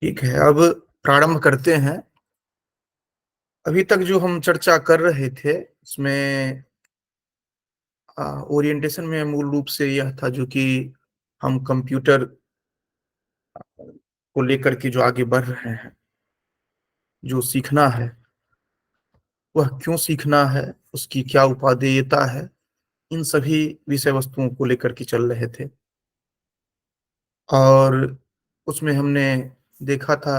ठीक है, अब प्रारंभ करते हैं। अभी तक जो हम चर्चा कर रहे थे, उसमें ओरिएंटेशन में मूल रूप से यह था जो कि हम कंप्यूटर को लेकर के जो आगे बढ़ रहे हैं, जो सीखना है, वह क्यों सीखना है, उसकी क्या उपादेयता है, इन सभी विषय वस्तुओं को लेकर के चल रहे थे। और उसमें हमने देखा था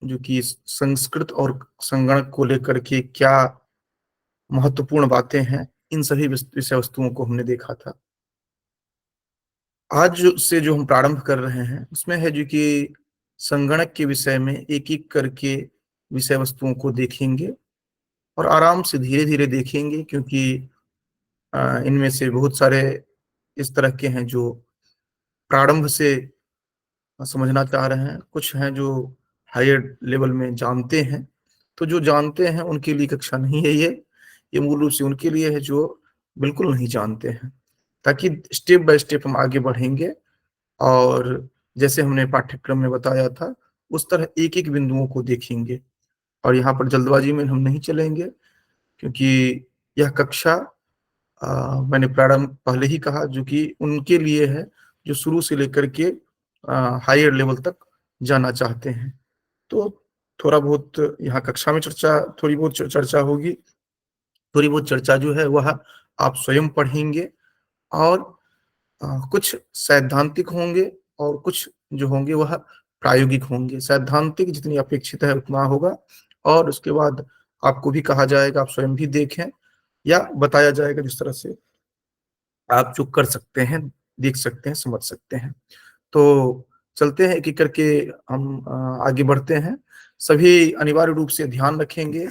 जो कि संस्कृत और संगणक को लेकर के क्या महत्वपूर्ण बातें हैं, इन सभी विषय वस्तुओं को हमने देखा था। आज से जो हम प्रारंभ कर रहे हैं उसमें है जो कि संगणक के विषय में एक एक करके विषय वस्तुओं को देखेंगे और आराम से धीरे धीरे देखेंगे, क्योंकि इनमें से बहुत सारे इस तरह के हैं जो प्रारंभ से समझना चाह रहे हैं, कुछ हैं जो हायर लेवल में जानते हैं। तो जो जानते हैं उनके लिए कक्षा नहीं है ये मूल रूप से उनके लिए है जो बिल्कुल नहीं जानते हैं, ताकि स्टेप बाय स्टेप हम आगे बढ़ेंगे। और जैसे हमने पाठ्यक्रम में बताया था, उस तरह एक एक बिंदुओं को देखेंगे। और यहाँ पर जल्दबाजी में हम नहीं चलेंगे, क्योंकि यह कक्षा मैंने प्रारंभ पहले ही कहा जो कि उनके लिए है जो शुरू से लेकर के हायर लेवल तक जाना चाहते हैं। तो थोड़ा बहुत यहाँ कक्षा में चर्चा, थोड़ी बहुत चर्चा होगी। थोड़ी बहुत चर्चा जो है वह आप स्वयं पढ़ेंगे, और कुछ सैद्धांतिक होंगे और कुछ जो होंगे वह प्रायोगिक होंगे। सैद्धांतिक जितनी अपेक्षित है उतना होगा, और उसके बाद आपको भी कहा जाएगा आप स्वयं भी देखें, या बताया जाएगा जिस तरह से आप जो कर सकते हैं, देख सकते हैं, समझ सकते हैं। तो चलते हैं एक एक करके, हम आगे बढ़ते हैं। सभी अनिवार्य रूप से ध्यान रखेंगे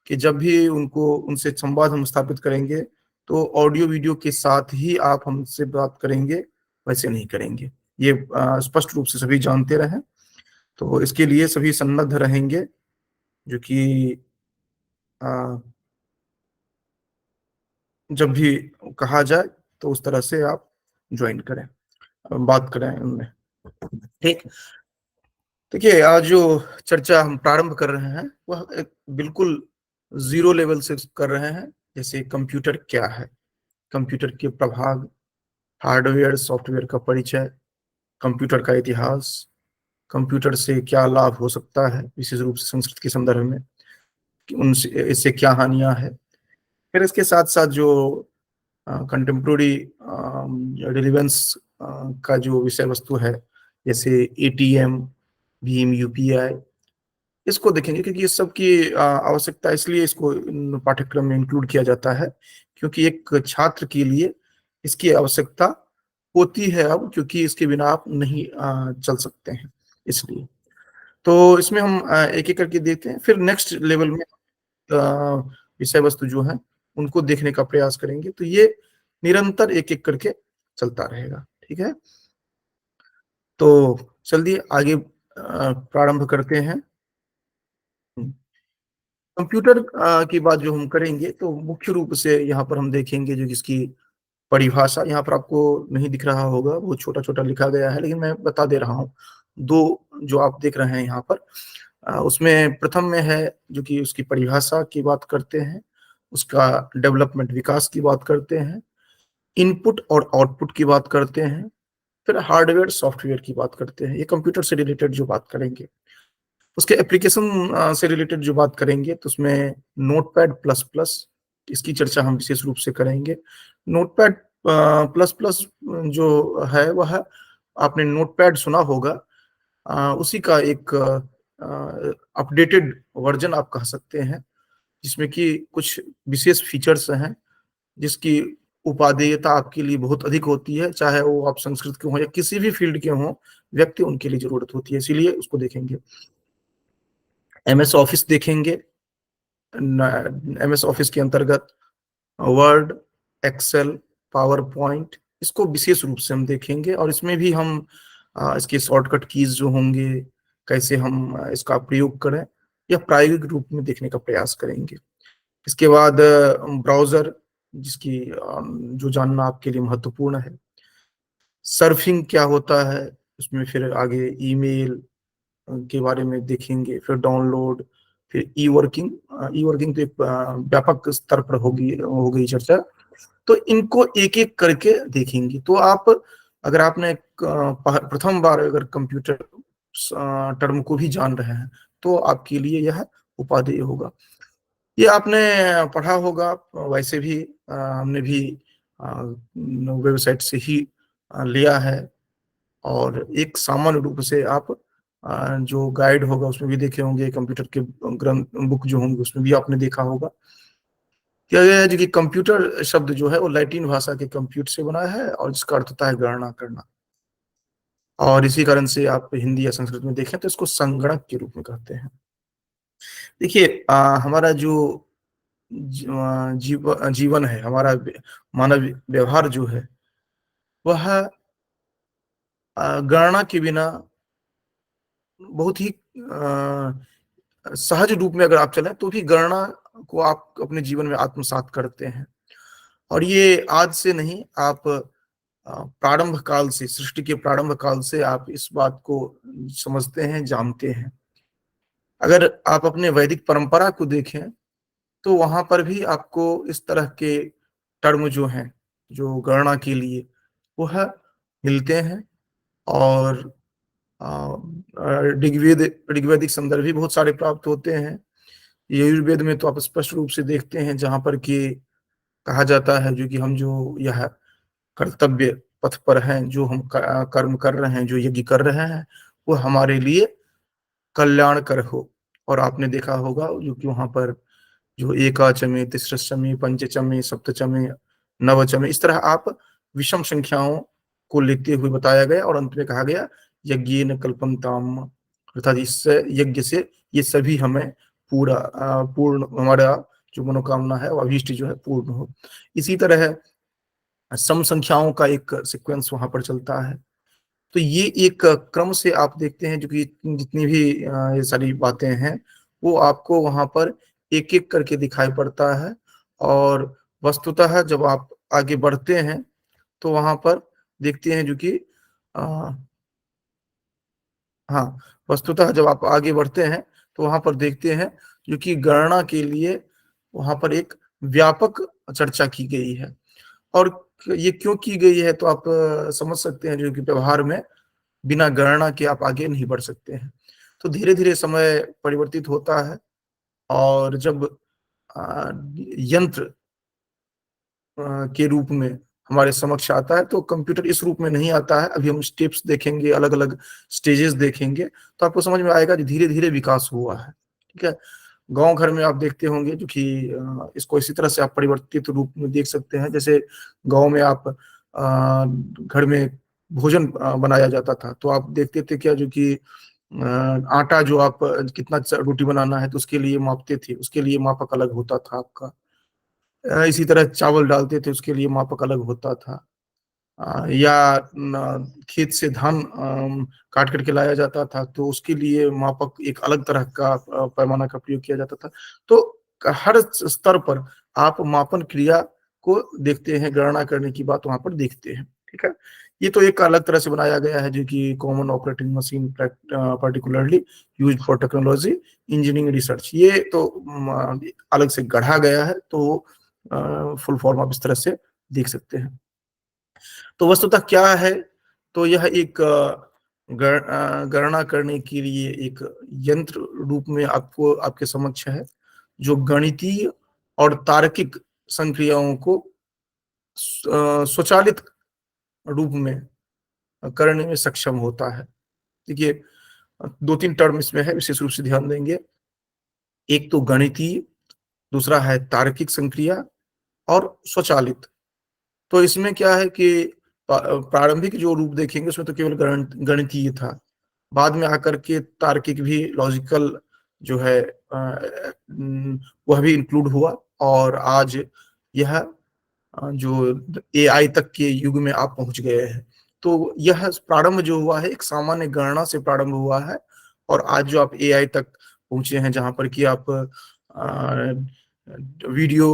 कि जब भी उनको उनसे संवाद हम स्थापित करेंगे, तो ऑडियो वीडियो के साथ ही आप हमसे बात करेंगे, वैसे नहीं करेंगे। ये स्पष्ट रूप से सभी जानते रहें। तो इसके लिए सभी सन्नद्ध रहेंगे, जो कि अ, जब भी कहा जाए तो उस तरह से आप ज्वाइन करें, बात करें उनमें। ठीक। देखिए, आज जो चर्चा हम प्रारंभ कर रहे हैं वह एक बिल्कुल जीरो लेवल से कर रहे हैं। जैसे कंप्यूटर क्या है, कंप्यूटर के प्रभाव, हार्डवेयर सॉफ्टवेयर का परिचय, कंप्यूटर का इतिहास, कंप्यूटर से क्या लाभ हो सकता है विशेष रूप से संस्कृत के संदर्भ में, कि उनसे इससे क्या हानियां हैं। फिर इसके साथ साथ जो कंटेम्प्रोरी रिलेवेंस का जो विषय वस्तु है, जैसे एटीएम, भीम, यूपीआई, इसको देखेंगे, क्योंकि इस सब की आवश्यकता, इसलिए इसको पाठ्यक्रम में इंक्लूड किया जाता है, क्योंकि एक छात्र के लिए इसकी आवश्यकता होती है अब, क्योंकि इसके बिना आप नहीं चल सकते हैं। इसलिए तो इसमें हम एक एक करके देखते हैं, फिर नेक्स्ट लेवल में विषय वस्तु जो है उनको देखने का प्रयास करेंगे। तो ये निरंतर एक एक करके चलता रहेगा। ठीक है, तो चलिए आगे प्रारंभ करते हैं। कंप्यूटर की बात जो हम करेंगे, तो मुख्य रूप से यहाँ पर हम देखेंगे जो जिसकी परिभाषा यहाँ पर आपको नहीं दिख रहा होगा, वो छोटा छोटा लिखा गया है, लेकिन मैं बता दे रहा हूँ। दो जो आप देख रहे हैं यहाँ पर, उसमें प्रथम में है जो कि उसकी परिभाषा की बात करते हैं, उसका डेवलपमेंट, विकास की बात करते हैं, इनपुट और आउटपुट की बात करते हैं, फिर हार्डवेयर सॉफ्टवेयर की बात करते हैं। ये कंप्यूटर से रिलेटेड जो बात करेंगे। उसके एप्लीकेशन से रिलेटेड जो बात करेंगे, तो उसमें नोटपैड प्लस प्लस, इसकी चर्चा हम विशेष रूप से करेंगे। नोटपैड प्लस प्लस जो है वह, आपने नोटपैड सुना होगा, उसी का एक अपडेटेड वर्जन आप कह सकते हैं, जिसमें कि कुछ विशेष फीचर्स हैं, जिसकी उपादेयता आपके लिए बहुत अधिक होती है, चाहे वो आप संस्कृत के हों या किसी भी फील्ड के हों, व्यक्ति उनके लिए जरूरत होती है, इसीलिए उसको देखेंगे। एमएस ऑफिस देखेंगे। एमएस ऑफिस के अंतर्गत वर्ड, एक्सेल, पावर पॉइंट, इसको विशेष रूप से हम देखेंगे, और इसमें भी हम इसके शॉर्टकट कीज जो होंगे, कैसे हम इसका प्रयोग करें, या प्रायोगिक रूप में देखने का प्रयास करेंगे। इसके बाद ब्राउजर, जिसकी जो जानना आपके लिए महत्वपूर्ण है। सर्फिंग क्या होता है, उसमें फिर आगे ईमेल, के बारे में देखेंगे, फिर डाउनलोड, फिर ई वर्किंग। ई वर्किंग तो एक व्यापक स्तर पर होगी, हो गई चर्चा। तो इनको एक एक करके देखेंगे। तो आप, अगर आपने प्रथम बार अगर कंप्यूटर टर्म को भी जान रहे हैं, तो आपके लिए यह उपादेय होगा। ये आपने पढ़ा होगा वैसे भी, हमने भी वेबसाइट से ही लिया है। और एक सामान्य रूप से आप जो गाइड होगा उसमें भी देखे होंगे, कंप्यूटर के ग्रंथ बुक जो होंगे उसमें भी आपने देखा होगा। क्या यह है जो कि कंप्यूटर शब्द जो है वो लैटिन भाषा के कंप्यूट से बना है, और जिसका अर्थ होता है गणना करना। और इसी कारण से आप हिंदी या संस्कृत में देखें तो इसको संगणक के रूप में कहते हैं। देखिए, हमारा जो जीवन है, हमारा मानव व्यवहार जो है, वह गणना के बिना बहुत ही सहज रूप में अगर आप चलें तो भी गणना को आप अपने जीवन में आत्मसात करते हैं। और ये आज से नहीं, आप प्रारंभ काल से, सृष्टि के प्रारंभ काल से आप इस बात को समझते हैं, जानते हैं। अगर आप अपने वैदिक परंपरा को देखें तो वहां पर भी आपको इस तरह के टर्म जो हैं, जो गणना के लिए, वह मिलते हैं। और ऋग्वेदिक संदर्भ भी बहुत सारे प्राप्त होते हैं। यजुर्वेद में तो आप स्पष्ट रूप से देखते हैं जहां पर कि कहा जाता है जो कि हम जो यह कर्तव्य पथ पर हैं, जो हम कर्म कर रहे हैं, जो यज्ञ कर रहे हैं, वो हमारे लिए कल्याण कर हो। और आपने देखा होगा जो कि वहां पर जो एकाचमे, तिस्रचमे, पंचचमे, सप्तचमे, नवचमे, इस तरह आप विषम संख्याओं को लेते हुए बताया गया। और अंत में कहा गया यज्ञेन कल्पन्ताम, अर्थात इससे, यज्ञ से ये सभी हमें पूर्ण, हमारा जो मनोकामना है वो अभीष्ट जो है पूर्ण हो। इसी तरह सम संख्याओं का एक सीक्वेंस वहां पर चलता है। तो ये एक क्रम से आप देखते हैं जो कि जितनी भी ये सारी बातें हैं, वो आपको वहां पर एक एक करके दिखाई पड़ता है। और वस्तुतः जब आप आगे बढ़ते हैं तो वहां पर देखते हैं जो कि अ, हाँ, वस्तुतः जब आप आगे बढ़ते हैं तो वहां पर देखते हैं जो कि गणना के लिए वहां पर एक व्यापक चर्चा की गई है। और ये क्यों की गई है तो आप समझ सकते हैं जो कि व्यवहार में बिना गणना के आप आगे नहीं बढ़ सकते हैं। तो धीरे धीरे समय परिवर्तित होता है। और जब यंत्र के रूप में हमारे समक्ष आता है, तो कंप्यूटर इस रूप में नहीं आता है। अभी हम स्टेप्स देखेंगे, अलग अलग स्टेजेस देखेंगे, तो आपको समझ में आएगा कि धीरे धीरे विकास हुआ है। ठीक है। गांव घर में आप देखते होंगे जो कि इसको इसी तरह से आप परिवर्तित रूप में देख सकते हैं। जैसे गांव में आप घर में भोजन बनाया जाता था, तो आप देखते थे क्या जो कि आटा जो आप कितना रोटी बनाना है तो उसके लिए मापते थे, उसके लिए मापक अलग होता था आपका। इसी तरह चावल डालते थे, उसके लिए मापक अलग होता था। या खेत से धान काट करके लाया जाता था, तो उसके लिए मापक एक अलग तरह का पैमाना का प्रयोग किया जाता था। तो हर स्तर पर आप मापन क्रिया को देखते हैं, गणना करने की बात वहां पर देखते हैं। ठीक है। ये तो एक अलग तरह से बनाया गया है जो कि common operating machine particularly use for technology engineering research, ये तो अलग से गढ़ा गया है। तो फुल फॉर्म आप इस तरह से देख सकते हैं। तो वस्तुतः क्या है, तो यह एक गणना करने के लिए एक यंत्र रूप में आपको, आपके समक्ष है, जो गणितीय और तार्किक संक्रियाओं को स्वचालित रूप में करने में सक्षम होता है। देखिए, दो तीन टर्म इसमें है, विशेष रूप से ध्यान देंगे। एक तो गणितीय, दूसरा है तार्किक संक्रिया, और स्वचालित। तो इसमें क्या है कि प्रारंभिक जो रूप देखेंगे उसमें तो केवल गणितीय था। बाद में आकर के तार्किक भी, लॉजिकल जो है वह भी इंक्लूड हुआ। और आज यह जो एआई तक के युग में आप पहुंच गए हैं। तो यह प्रारंभ जो हुआ है एक सामान्य गणना से प्रारंभ हुआ है। और आज जो आप एआई तक पहुंचे हैं, जहां पर कि आप वीडियो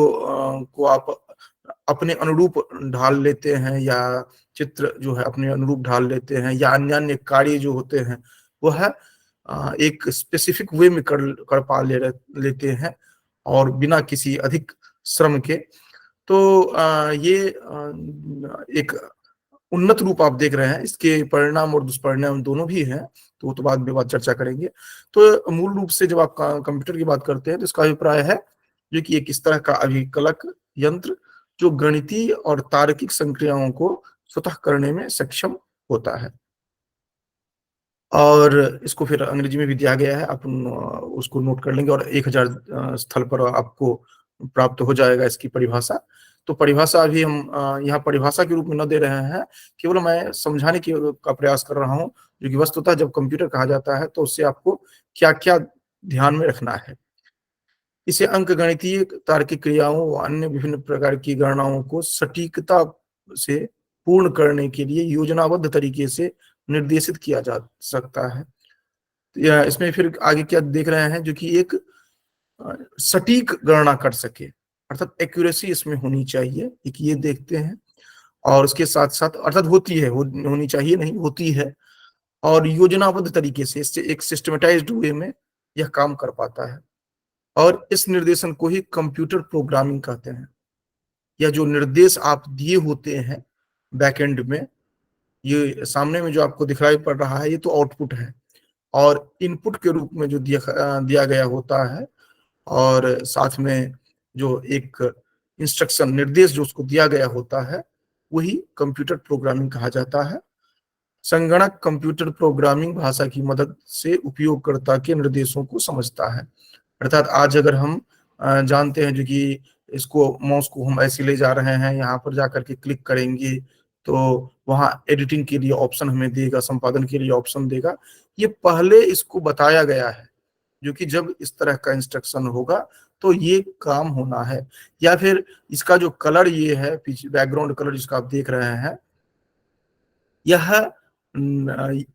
को आप अपने अनुरूप ढाल लेते हैं, या चित्र जो है अपने अनुरूप ढाल लेते हैं, या अन्य अन्य कार्य जो होते हैं वह एक स्पेसिफिक वे में कर पा लेते हैं और बिना किसी अधिक श्रम के। तो ये एक उन्नत रूप आप देख रहे हैं, इसके परिणाम और दुष्परिणाम दोनों भी हैं, तो वो तो बाद में बात चर्चा करेंगे। तो मूल रूप से जब आप कंप्यूटर की बात करते हैं तो इसका अभिप्राय है जो कि एक इस तरह का अभिकलक यंत्र जो गणितीय और तार्किक संक्रियाओं को स्वतः करने में सक्षम होता है। और इसको फिर अंग्रेजी में भी दिया गया है, आप उसको नोट कर लेंगे और 1000 स्थल पर आपको प्राप्त हो जाएगा इसकी परिभाषा। तो परिभाषा अभी हम यहाँ परिभाषा के रूप में न दे रहे हैं, केवल मैं समझाने की का प्रयास कर रहा हूँ जो कि वस्तुतः जब कंप्यूटर कहा जाता है तो उससे आपको क्या क्या ध्यान में रखना है। इसे अंकगणितीय तार्किक क्रियाओं व अन्य विभिन्न प्रकार की गणनाओं को सटीकता से पूर्ण करने के लिए योजनाबद्ध तरीके से निर्देशित किया जा सकता है। या इसमें फिर आगे क्या देख रहे हैं जो कि एक सटीक गणना कर सके, अर्थात एक्यूरेसी इसमें होनी चाहिए, एक ये देखते हैं। और उसके साथ साथ अर्थात होती है, होनी चाहिए नहीं, होती है। और योजनाबद्ध तरीके से इससे एक सिस्टमेटाइज्ड वे में यह काम कर पाता है। और इस निर्देशन को ही कंप्यूटर प्रोग्रामिंग कहते हैं। या जो निर्देश आप दिए होते हैं बैकएंड में, ये सामने में जो आपको दिखाई पड़ रहा है ये तो आउटपुट है, और इनपुट के रूप में जो दिया गया होता है और साथ में जो एक इंस्ट्रक्शन निर्देश जो उसको दिया गया होता है वही कंप्यूटर प्रोग्रामिंग कहा जाता है। संगणक कंप्यूटर प्रोग्रामिंग भाषा की मदद से उपयोगकर्ता के निर्देशों को समझता है। अर्थात आज अगर हम जानते हैं जो कि इसको माउस को हम ऐसे ले जा रहे हैं, यहाँ पर जाकर के क्लिक करेंगे तो वहाँ एडिटिंग के लिए ऑप्शन हमें देगा, संपादन के लिए ऑप्शन देगा। ये पहले इसको बताया गया है जो कि जब इस तरह का इंस्ट्रक्शन होगा तो ये काम होना है। या फिर इसका जो कलर ये है, पीछे बैकग्राउंड कलर जिसका आप देख रहे हैं, यह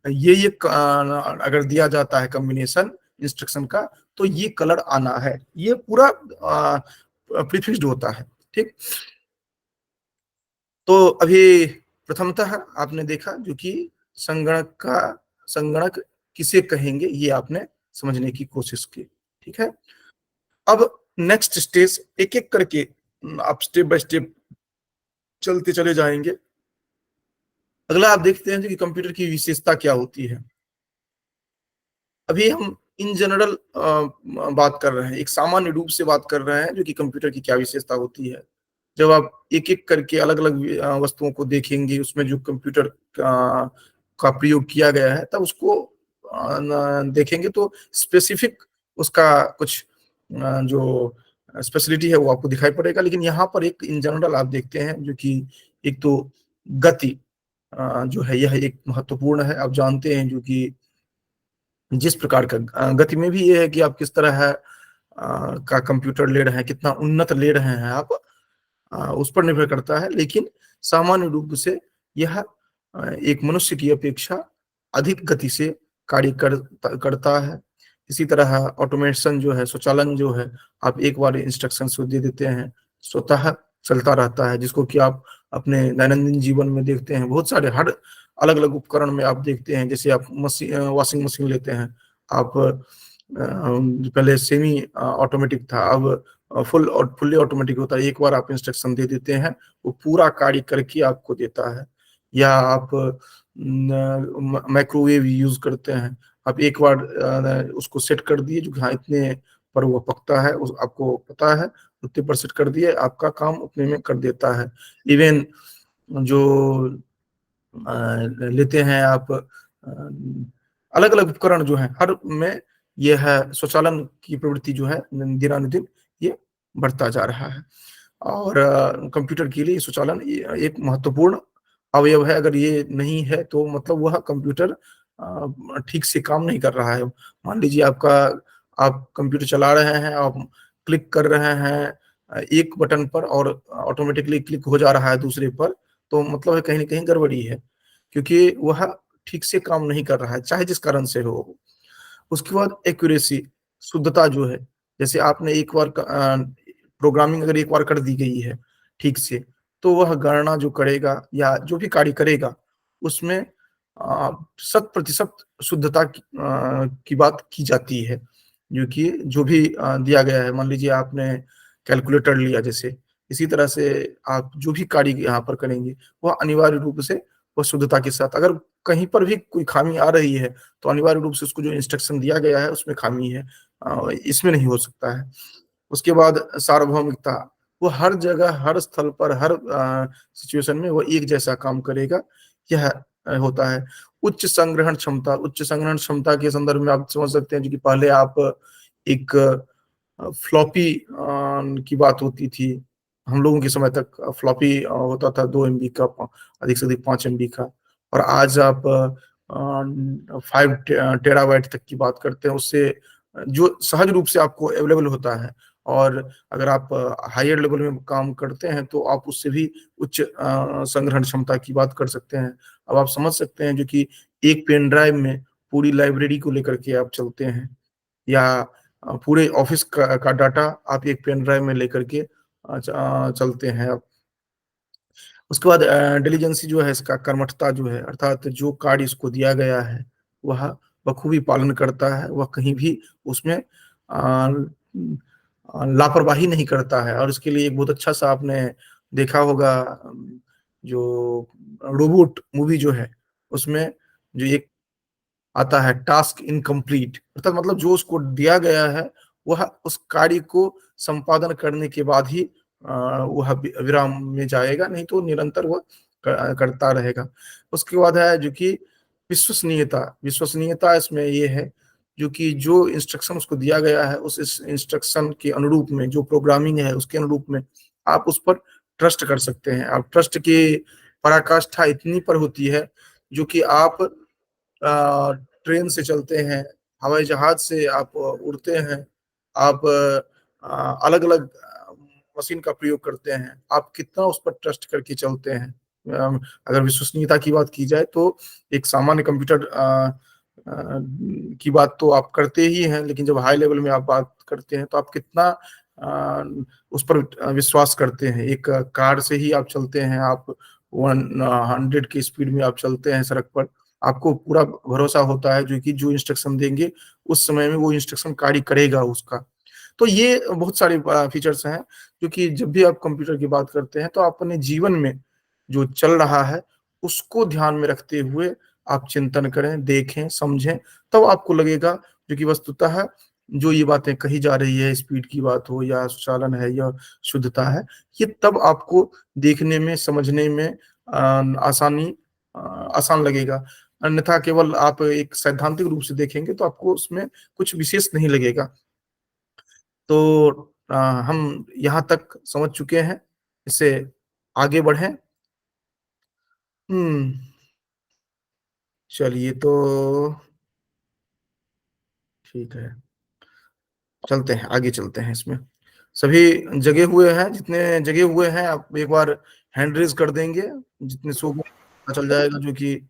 ये अगर दिया जाता है कॉम्बिनेशन इंस्ट्रक्शन का तो ये कलर आना है, ये पूरा प्रीफिक्स्ड होता है। ठीक, तो अभी प्रथमतः आपने देखा जो कि संगणक किसे कहेंगे ये आपने समझने की कोशिश की। ठीक है, अब नेक्स्ट स्टेज एक एक करके आप स्टेप बाय स्टेप चलते चले जाएंगे। अगला आप देखते हैं कि कंप्यूटर की विशेषता क्या होती है। अभी हम इन जनरल बात कर रहे हैं, एक सामान्य रूप से बात कर रहे हैं जो कि कंप्यूटर की क्या विशेषता होती है। जब आप एक एक करके अलग अलग वस्तुओं को देखेंगे उसमें जो कंप्यूटर का प्रयोग किया गया है तब उसको देखेंगे तो स्पेसिफिक उसका कुछ जो स्पेशलिटी है वो आपको दिखाई पड़ेगा। लेकिन यहाँ पर एक इन जनरल आप देखते हैं जो कि एक तो गति जो है यह एक महत्वपूर्ण है। आप जानते हैं जो कि जिस प्रकार का गति में भी ये है कि आप किस तरह है का कंप्यूटर ले रहे हैं, कितना उन्नत ले रहे हैं आप, उस पर निर्भर करता है। लेकिन सामान्य रूप से यह एक मनुष्य की अपेक्षा अधिक गति से कार्य करता है। इसी तरह ऑटोमेशन जो है, स्वचालन जो है, आप एक बार इंस्ट्रक्शन को दे देते हैं स्वतः चलता रहता है, जिसको कि आप अपने दैनंदिन जीवन में देखते हैं। बहुत सारे हर अलग अलग उपकरण में आप देखते हैं, जैसे आप वॉशिंग मशीन लेते हैं, आप पहले सेमी ऑटोमेटिक था, अब फुल्ली ऑटोमेटिक होता है। एक बार आप इंस्ट्रक्शन दे देते हैं वो पूरा कार्य करके आपको देता है। या आप माइक्रोवेव यूज करते हैं, आप एक बार उसको सेट कर दिए जो हाँ इतने पर वो पकता है, उस आपको पता है, उतने पर सेट कर दिए, आपका काम उतने में कर देता है। इवन जो लेते हैं आप अलग अलग उपकरण जो है हर में यह है स्वचालन की प्रवृत्ति जो है दिनानुदिन ये बढ़ता जा रहा है। और कंप्यूटर के लिए स्वचालन एक महत्वपूर्ण अवयव है। अगर ये नहीं है तो मतलब वह कंप्यूटर ठीक से काम नहीं कर रहा है। मान लीजिए आप कंप्यूटर चला रहे हैं, आप क्लिक कर रहे हैं एक बटन पर और ऑटोमेटिकली क्लिक हो जा रहा है दूसरे पर, तो मतलब है कहीं ना कहीं गड़बड़ी है, क्योंकि वह ठीक से काम नहीं कर रहा है, चाहे जिस कारण से हो। उसके बाद एक्यूरेसी, शुद्धता जो है, जैसे आपने एक बार प्रोग्रामिंग अगर एक बार कर दी गई है ठीक से, तो वह गणना जो करेगा या जो भी कार्य करेगा उसमें शत प्रतिशत शुद्धता की बात की जाती है, जो कि जो भी दिया गया है, मान लीजिए आपने कैलकुलेटर लिया जैसे, इसी तरह से आप जो भी कार्य यहाँ पर करेंगे, वह अनिवार्य रूप से वह शुद्धता के साथ, अगर कहीं पर भी कोई खामी आ रही है, तो अनिवार्य रूप से उसको जो इंस्ट्रक्शन दिया गया है, उसमें खामी है। इसमें नहीं हो सकता है। उसके बाद सार्वभौमिकता, वो हर जगह, हर स्थल पर, हर सिचुएशन में वो एक जैसा काम करेगा, यह होता है। उच्च संग्रहण क्षमता के संदर्भ में आप समझ सकते हैं, जो कि पहले आप एक फ्लॉपी की बात होती थी। हम लोगों के समय तक फ्लॉपी होता था 2 MB का, अधिक से अधिक 5 MB का, और आज आप 5 टेराबाइट तक की बात करते हैं, उससे जो सहज रूप से आपको अवेलेबल होता है। और अगर आप हायर लेवल में काम करते हैं, तो आप उससे भी उच्च संग्रहण क्षमता की बात कर सकते हैं। अब आप समझ सकते हैं, जो कि एक पेन ड्राइव में पूरी लाइब्रेरी को लेकर के आप चलते हैं, या पूरे ऑफिस का डाटा आप एक पेन ड्राइव में लेकर के चलते हैं आप। उसके बाद डिलीजेंसी जो है, इसका कर्मठता जो है, अर्थात जो कार्य इसको दिया गया है, वह बखूबी पालन करता है, वह कहीं भी उसमें लापरवाही नहीं करता है। और इसके लिए एक बहुत अच्छा सा आपने देखा होगा, जो रोबोट मूवी जो है, उसमें जो एक आता है टास्क इनकम्प्लीट, अर्थात मतलब जो उसको दिया गया है, वह उस कार्य को संपादन करने के बाद ही वह विराम में जाएगा, नहीं तो निरंतर वह करता रहेगा। उसके बाद है जो कि विश्वसनीयता। विश्वसनीयता इसमें ये है, जो कि जो इंस्ट्रक्शन उसको दिया गया है, उस इंस्ट्रक्शन के अनुरूप में जो प्रोग्रामिंग है, उसके अनुरूप में आप उस पर ट्रस्ट कर सकते हैं। आप ट्रस्ट की पराकाष्ठा इतनी पर होती है, जो कि आप ट्रेन से चलते हैं, हवाई जहाज से आप उड़ते हैं, आप अलग अलग मशीन का प्रयोग करते हैं, आप कितना उस पर ट्रस्ट करके चलते हैं। अगर विश्वसनीयता की बात की जाए, तो एक सामान्य कंप्यूटर की बात तो आप करते ही हैं, लेकिन जब हाई लेवल में आप बात करते हैं, तो आप कितना उस पर विश्वास करते हैं। एक कार से ही आप चलते हैं, आप 100 की स्पीड में आप चलते हैं सड़क पर, आपको पूरा भरोसा होता है, जो कि जो इंस्ट्रक्शन देंगे, उस समय में वो इंस्ट्रक्शन कार्य करेगा उसका। तो ये बहुत सारे फीचर्स हैं, जो कि जब भी आप कंप्यूटर की बात करते हैं, तो आप अपने जीवन में जो चल रहा है, उसको ध्यान में रखते हुए आप चिंतन करें, देखें, समझें, तब आपको लगेगा, जो कि वस्तुतः जो ये बातें कही जा रही है, स्पीड की बात हो या सुचालन है या शुद्धता है, ये तब आपको देखने में, समझने में आसानी आसान लगेगा। अन्यथा केवल आप एक सैद्धांतिक रूप से देखेंगे, तो आपको उसमें कुछ विशेष नहीं लगेगा। तो हम यहाँ तक समझ चुके हैं, इससे आगे बढ़ें। हुँ, चलिए तो ठीक है, चलते हैं, आगे चलते हैं इसमें। सभी जगे हुए हैं, जितने जगे हुए हैं, आप एक बार हैंड रेज़ कर देंगे, जितने सो गए पता चल जाएगा, जो कि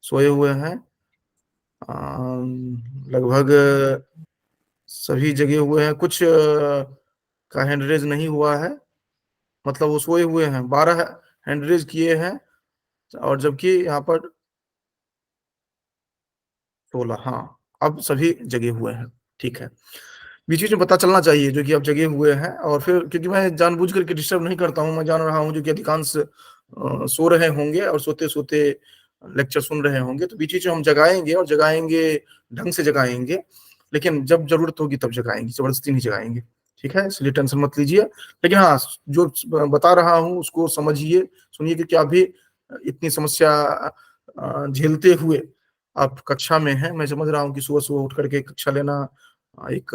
सोए हुए हैं। लगभग सभी जगे हुए हैं, कुछ का हैंड रेज़ नहीं हुआ है, मतलब वो सोए हुए हैं। 12 हैंड रेज़ किए हैं, और जबकि यहाँ पर 16, हाँ, अब सभी जगे हुए हैं, ठीक है। बीच-बीच में पता चलना चाहिए, जो कि आप जगे हुए हैं, और फिर क्योंकि मैं जानबूझ करके डिस्टर्ब नहीं करता हूँ, मैं जान रहा हूँ जो कि अधिकांश सो रहे होंगे और सोते-सोते लेक्चर सुन रहे होंगे, तो बीच-बीच में हम जगाएँगे, और जगाएँगे, ढंग से जगाएँगे, लेकिन जब ज़रूरत होगी तब जगाएँगे, ज़बरदस्ती नहीं जगाएँगे, ठीक है? इसलिए टेंशन मत लीजिए। लेकिन हाँ, जो बता रहा हूँ उसको समझिए, सुनिए, क्योंकि आप भी इतनी समस्या झेलते हुए आप कक्षा में हैं। मैं समझ रहा हूँ कि सुबह-सुबह उठ कर के कक्षा लेना एक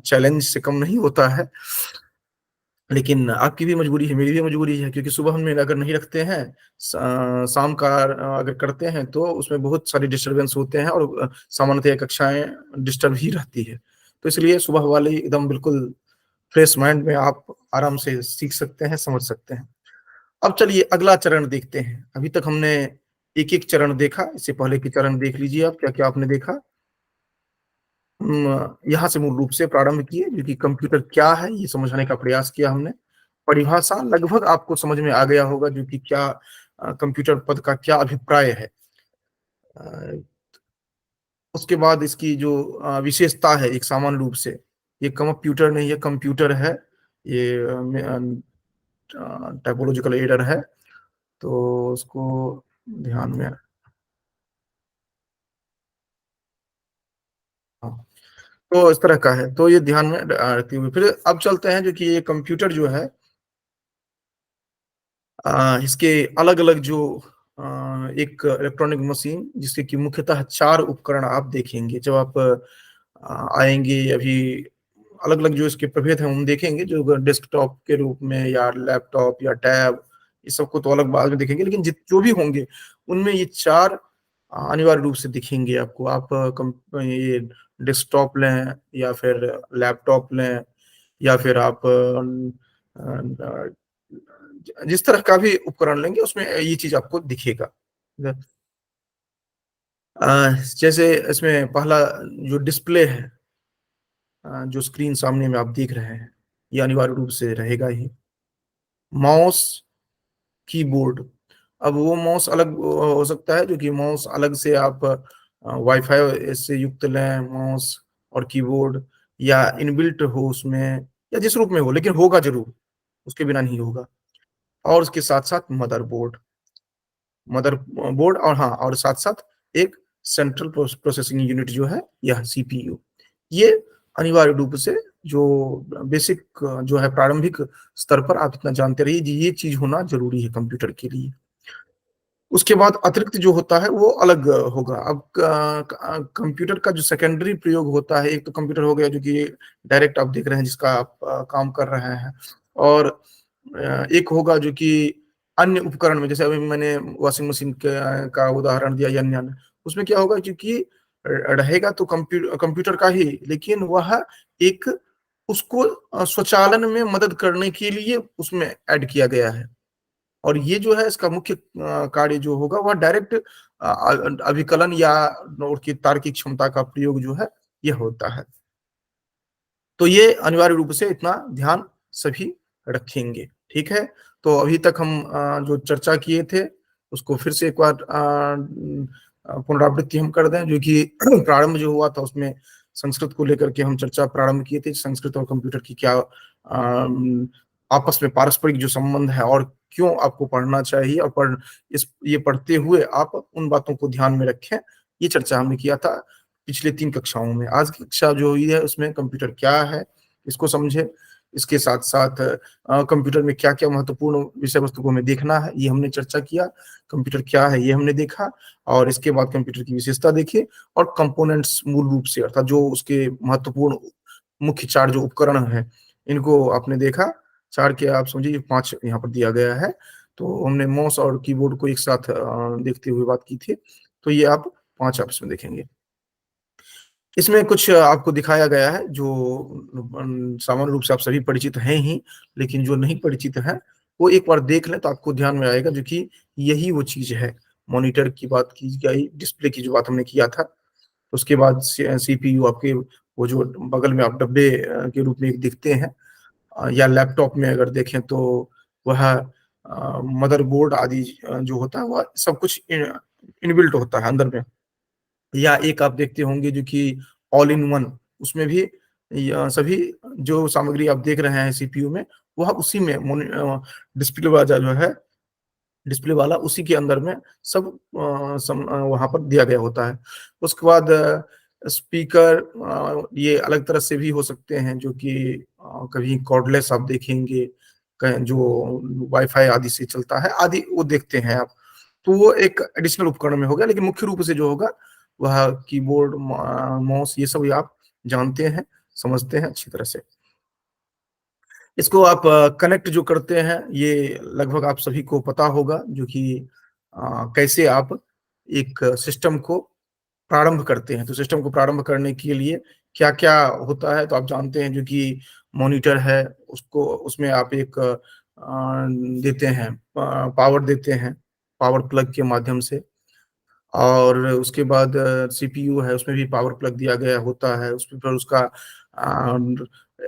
चैलेंज से कम नहीं होता है। लेकिन आपकी भी मजबूरी है, मेरी भी मजबूरी है, क्योंकि सुबह में अगर नहीं रखते हैं, शाम का अगर करते हैं, तो उसमें बहुत सारे डिस्टर्बेंस होते हैं, और सामान्यतः कक्षाएँ डिस्टर्ब ही रहती है। तो इसलिए सुबह वाली एकदम बिल्कुल फ्रेश माइंड में आप आराम से सीख सकते हैं, समझ सकते हैं। अब चलिए अगला चरण देखते हैं। अभी तक हमने एक-एक चरण देखा, इससे पहले के चरण देख लीजिए आप, क्या-क्या आपने देखा। यहाँ से मूल रूप से प्रारंभ किए, जो कि कंप्यूटर क्या है, ये समझने का प्रयास किया हमने। परिभाषा लगभग आपको समझ में आ गया होगा, जो कि क्या कंप्यूटर पद का क्या अभिप्राय है। अ, उसके बाद इसकी जो विशेषता है एक सामान्य रूप से, ये कंप्यूटर नहीं, ये कंप्यूटर है। ये टाइपोलॉजिकल एरर है, तो उसको ध्यान में। हाँ, तो इस तरह का है, तो ये ध्यान में रखते हुए फिर अब चलते हैं जो कि ये कंप्यूटर जो है, इसके अलग अलग जो एक इलेक्ट्रॉनिक मशीन जिसके कि मुख्यतः चार उपकरण आप देखेंगे जब आप आएंगे अभी। अलग अलग जो इसके प्रभेद हैं हम देखेंगे, जो डेस्कटॉप के रूप में या लैपटॉप या टैब, ये सबको तो अलग बाद में देखेंगे, लेकिन जो भी होंगे उनमें ये चार अनिवार्य रूप से दिखेंगे आपको। आप ये डेस्कटॉप लें या फिर लैपटॉप लें या फिर आप जिस तरह का भी उपकरण लेंगे उसमें ये चीज आपको दिखेगा। जैसे इसमें पहला जो डिस्प्ले है, जो स्क्रीन सामने में आप देख रहे हैं, ये अनिवार्य रूप से रहेगा ही। माउस, कीबोर्ड, अब वो माउस अलग हो सकता है, जो कि माउस अलग से आप वाईफाई से युक्त लें माउस और कीबोर्ड, या इनबिल्ट हो उसमें, या जिस रूप में हो, लेकिन होगा जरूर, उसके बिना नहीं होगा। और उसके साथ साथ मदरबोर्ड, मदर बोर्ड, और हाँ, और साथ साथ एक सेंट्रल प्रोसेसिंग यूनिट जो है, यह सीपीयू। ये अनिवार्य रूप से जो बेसिक जो है प्रारंभिक स्तर पर आप इतना जानते रहिए, ये चीज होना जरूरी है कंप्यूटर के लिए। उसके बाद अतिरिक्त जो होता है वो अलग होगा। अब कंप्यूटर का जो सेकेंडरी प्रयोग होता है, एक तो कंप्यूटर हो गया जो कि डायरेक्ट आप देख रहे हैं जिसका आप काम कर रहे हैं, और एक होगा जो कि अन्य उपकरण में, जैसे अभी मैंने वॉशिंग मशीन का उदाहरण दिया या अन्य अन्य। उसमें क्या होगा, क्योंकि रहेगा तो कंप्यूटर का ही, लेकिन वह एक उसको स्वचालन में मदद करने के लिए उसमें ऐड किया गया है। और ये जो है इसका मुख्य कार्य जो होगा वह डायरेक्ट अभिकलन या उसकी तार्किक क्षमता का प्रयोग जो है यह होता है। तो ये अनिवार्य रूप से इतना ध्यान सभी रखेंगे। ठीक है, तो अभी तक हम जो चर्चा किए थे उसको फिर से एक बार पुनरावृत्ति हम कर दें, जो कि प्रारंभ जो हुआ था उसमें संस्कृत को लेकर के हम चर्चा प्रारंभ किए थे। संस्कृत और कंप्यूटर की क्या आपस में पारस्परिक जो संबंध है, और क्यों आपको पढ़ना चाहिए, और इस ये पढ़ते हुए आप उन बातों को ध्यान में रखें, ये चर्चा हमने किया था पिछले 3 कक्षाओं में। आज की कक्षा जो हुई है उसमें कंप्यूटर क्या है इसको समझे, इसके साथ साथ कंप्यूटर में क्या क्या महत्वपूर्ण विषय वस्तु को हमें देखना है ये हमने चर्चा किया। कंप्यूटर क्या है ये हमने देखा, और इसके बाद कंप्यूटर की विशेषता देखी, और कंपोनेंट्स मूल रूप से अर्थात जो उसके महत्वपूर्ण मुख्य चार जो उपकरण हैं इनको आपने देखा। चार के आप समझिए 5 यहाँ पर दिया गया है। तो हमने माउस और कीबोर्ड को एक साथ देखते हुए बात की थी। तो ये आप 5 आप इसमें देखेंगे। इसमें कुछ आपको दिखाया गया है जो सामान्य रूप से आप सभी परिचित हैं ही, लेकिन जो नहीं परिचित है वो एक बार देख लें तो आपको ध्यान में आएगा, जो कि यही वो चीज है। मॉनिटर की बात की गई, डिस्प्ले की जो बात हमने किया था, उसके बाद सीपीयू आपके वो जो बगल में आप डब्बे के रूप में एक दिखते हैं, या लैपटॉप में अगर देखें तो वह मदरबोर्ड आदि जो होता है वह सब कुछ इनबिल्ट होता है अंदर में। या एक आप देखते होंगे जो कि ऑल इन वन, उसमें भी सभी जो सामग्री आप देख रहे हैं सीपीयू में, वह उसी में डिस्प्ले वाला जो है, डिस्प्ले वाला उसी के अंदर में सब वहां पर दिया गया होता है। उसके बाद स्पीकर ये अलग तरह से भी हो सकते हैं, जो कि कभी कॉर्डलेस आप देखेंगे, जो वाईफाई आदि से चलता है आदि, वो देखते हैं आप। तो वो एक एडिशनल उपकरण में हो गया, लेकिन मुख्य रूप से जो होगा वह कीबोर्ड माउस ये सब आप जानते हैं, समझते हैं अच्छी तरह से। इसको आप कनेक्ट जो करते हैं ये लगभग आप सभी को पता होगा, जो कि कैसे आप एक सिस्टम को प्रारंभ करते हैं। तो सिस्टम को प्रारंभ करने के लिए क्या क्या होता है तो आप जानते हैं, जो कि मॉनिटर है उसको, उसमें आप एक देते हैं, पावर देते हैं पावर प्लग के माध्यम से। और उसके बाद सीपीयू है उसमें भी पावर प्लग दिया गया होता है, उसमें पर उसका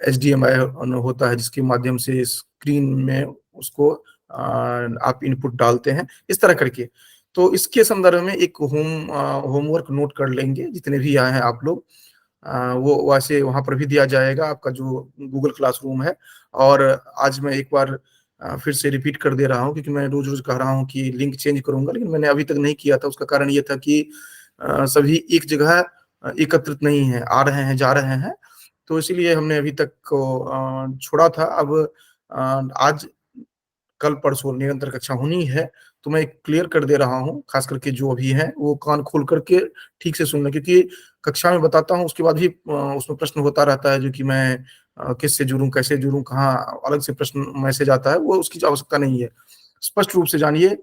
एचडीएमआई होता है जिसके माध्यम से स्क्रीन में उसको आप इनपुट डालते हैं, इस तरह करके। तो इसके संदर्भ में एक होमवर्क नोट कर लेंगे, जितने भी आए हैं आप लोग। वो वैसे वहाँ पर भी दिया जाएगा, आपका जो गूगल क्लासरूम है। और आज मैं एक बार फिर से रिपीट कर दे रहा हूँ, क्योंकि मैं रोज़-रोज़ कह रहा हूँ कि लिंक चेंज करूँगा, लेकिन मैंने अभी तक नहीं किया था। उसका कारण ये था कि सभी एक जगह एकत्रित नहीं हैं, आ रहे हैं, जा रहे हैं। तो इसीलिए हमने अभी तक को छोड़ा था। अब आज कल परसों निरंतर कक्षा होनी है, तो मैं क्लियर कर दे रहा हूँ, खास करके जो अभी हैं, वो कान खोल कर के ठीक से सुन लें, क्योंकि कक्षा में बताता हूँ, उसके बाद भी उसमें प्रश्न होता रहता है, जो कि मैं किससे जुड़ूँ, कैसे जुड़ूँ, कहाँ अलग से प्रश्न मैसेज आता है, वो उसकी आवश्यकता नहीं है। स्पष्ट रूप से जानिए,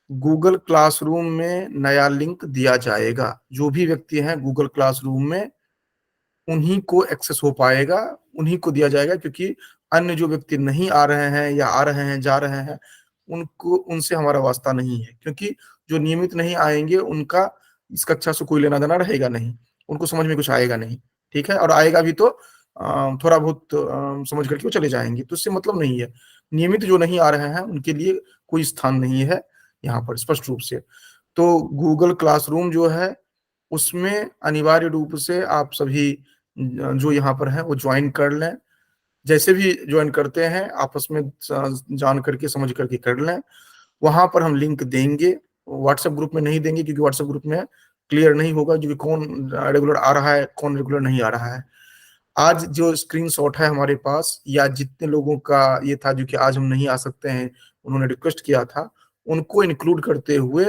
गूगल क्लासरूम में नया लिंक दिया जाएगा। जो भी व्यक्ति हैं गूगल क्लासरूम में, उन्हीं को एक्सेस हो पाएगा, उन्हीं को दिया जाएगा, क्योंकि अन्य जो व्यक्ति नहीं आ रहे हैं या आ रहे हैं, जा रहे हैं, उनको उनसे हमारा वास्ता नहीं है। क्योंकि जो नियमित नहीं आएँगे, उनका इस कक्षा से कोई लेना-देना रहेगा नहीं। उनको समझ में कुछ आएगा नहीं, ठीक है? और आएगा भी तो थोड़ा बहुत समझ कर के वो चले जाएँगे, तो इससे मतलब नहीं है। नियमित जो नहीं आ रहे हैं, उनके लिए कोई स्थान नहीं है यहाँ पर, स्पष्ट रूप से। तो गूगल क्लासरूम जो है, उसमें अनिवार्य रूप से आप सभी जो यहाँ पर हैं वो जॉइन कर लें। जैसे भी जॉइन करते हैं आपस में जान करके समझ करके कर लें। वहाँ पर हम लिंक देंगे, व्हाट्सएप ग्रुप में नहीं देंगे, क्योंकि व्हाट्सएप ग्रुप में क्लियर नहीं होगा कि कौन रेगुलर आ रहा है, कौन रेगुलर नहीं आ रहा है। आज जो स्क्रीनशॉट है हमारे पास, या जितने लोगों का ये था जो कि आज हम नहीं आ सकते हैं, उन्होंने रिक्वेस्ट किया था, उनको इंक्लूड करते हुए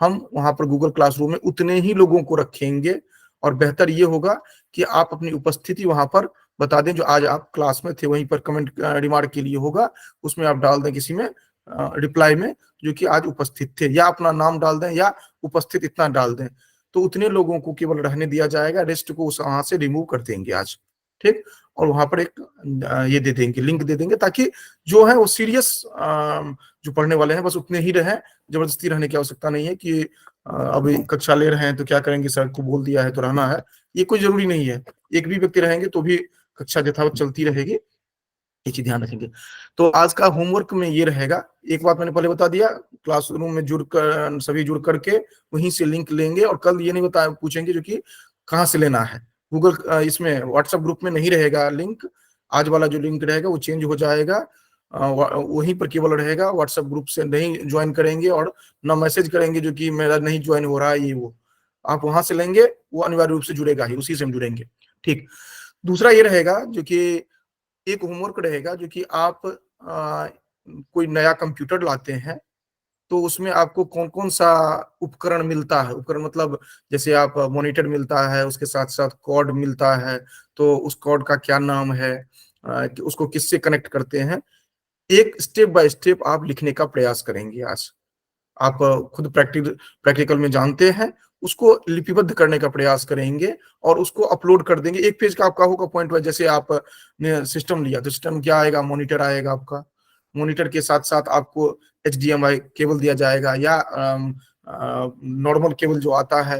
हम वहाँ पर गूगल क्लासरूम में उतने ही लोगों को रखेंगे। और बेहतर ये होगा कि आप अपनी उपस्थिति वहाँ पर बता दें, जो आज आप क्लास में थे, वहीं पर कमेंट रिमार्क के लिए होगा, उसमें आप डाल दें किसी में रिप्लाई में, जो कि आज उपस्थित थे, या अपना नाम डाल दें या उपस्थित इतना डाल दें। तो उतने लोगों को केवल रहने दिया जाएगा, रेस्ट को उस वहाँ से रिमूव कर देंगे आज। ठीक? और वहाँ पर एक ये दे देंगे, लिंक दे देंगे, ताकि जो है वो सीरियस जो पढ़ने वाले हैं बस उतने ही रहें। ज़बरदस्ती रहने की आवश्यकता नहीं है कि अभी कक्षा ले रहे हैं तो क्या करेंगे, सर को बोल दिया है तो रहना है। ये कोई ज़रूरी नहीं है। एक भी व्यक्ति रहेंगे तो भी कक्षा यथावत चलती रहेगी। ये चीज़ ध्यान रखेंगे। तो आज का होमवर्क में ये रहेगा, एक बात मैंने पहले बता दिया, क्लासरूम में जुड़कर सभी जुड़ करके वहीं से लिंक लेंगे, और कल ये नहीं बता पूछेंगे जो कि कहाँ से लेना है। गूगल इसमें व्हाट्सएप ग्रुप में नहीं रहेगा लिंक। आज वाला जो लिंक रहेगा वो चेंज हो जाएगा। वहीं पर केवल रहेगा, व्हाट्सएप ग्रुप से नहीं ज्वाइन करेंगे और ना मैसेज करेंगे जो कि मेरा नहीं ज्वाइन हो रहा है, ये वो। आप वहाँ से लेंगे, वो अनिवार्य रूप से जुड़ेगा ही, उसी से हम जुड़ेंगे। ठीक। दूसरा ये रहेगा जो कि एक होमवर्क रहेगा, जो कि आप कोई नया कंप्यूटर लाते हैं, तो उसमें आपको कौन-कौन सा उपकरण मिलता है। उपकरण मतलब जैसे आप मॉनिटर मिलता है, उसके साथ-साथ कॉर्ड मिलता है, तो उस कॉर्ड का क्या नाम है, कि उसको किससे कनेक्ट करते हैं। एक स्टेप बाय स्टेप आप लिखने का प्रयास करेंगे आज। आप खुद प्रैक्टिकल में जानते हैं, उसको लिपिबद्ध करने का प्रयास करेंगे और उसको अपलोड कर देंगे। एक पेज का आपका होगा पॉइंट वाइज़, जैसे आप ने सिस्टम लिया, तो सिस्टम क्या आएगा, मॉनिटर आएगा आपका। मॉनिटर के साथ-साथ आपको एचडीएमआई केबल दिया जाएगा, या नॉर्मल केबल जो आता है,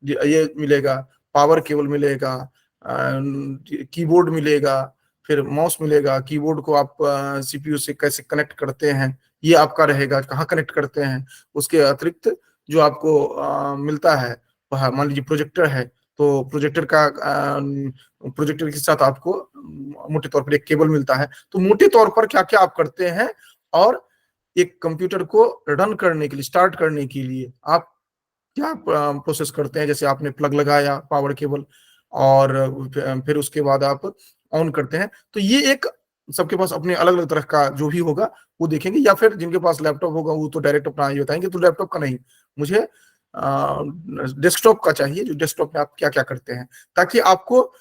ये मिलेगा, पावर केबल मिलेगा, कीबोर्ड मिलेगा, फिर माउस मिलेगा। कीबोर्ड को आप सीपीयू से कैसे कनेक्ट करते हैं, ये आपका रहेगा, कहाँ कनेक्ट करते हैं। उसके अतिरिक्त जो आपको मिलता है, वह मान लीजिए प्रोजेक्टर है, तो प्रोजेक्टर के साथ आपको मोटे तौर पर एक केबल मिलता है। तो मोटे तौर पर क्या-क्या आप करते हैं, और एक कंप्यूटर को रन करने के लिए, स्टार्ट करने के लिए आप क्या प्रोसेस करते हैं। जैसे आपने प्लग लगाया पावर केबल, और फिर उसके बाद आप ऑन करते हैं। तो ये एक सबके पास अपने अलग-अलग तरह का जो भी होगा वो देखेंगे, या फिर जिनके पास लैपटॉप होगा वो तो डायरेक्ट अपना ये बताएँगे। तो लैपटॉप का नहीं, मुझे डेस्कटॉप का चाहिए, जो डेस्कटॉप में आप क्या-क्या करते हैं। ताकि आपको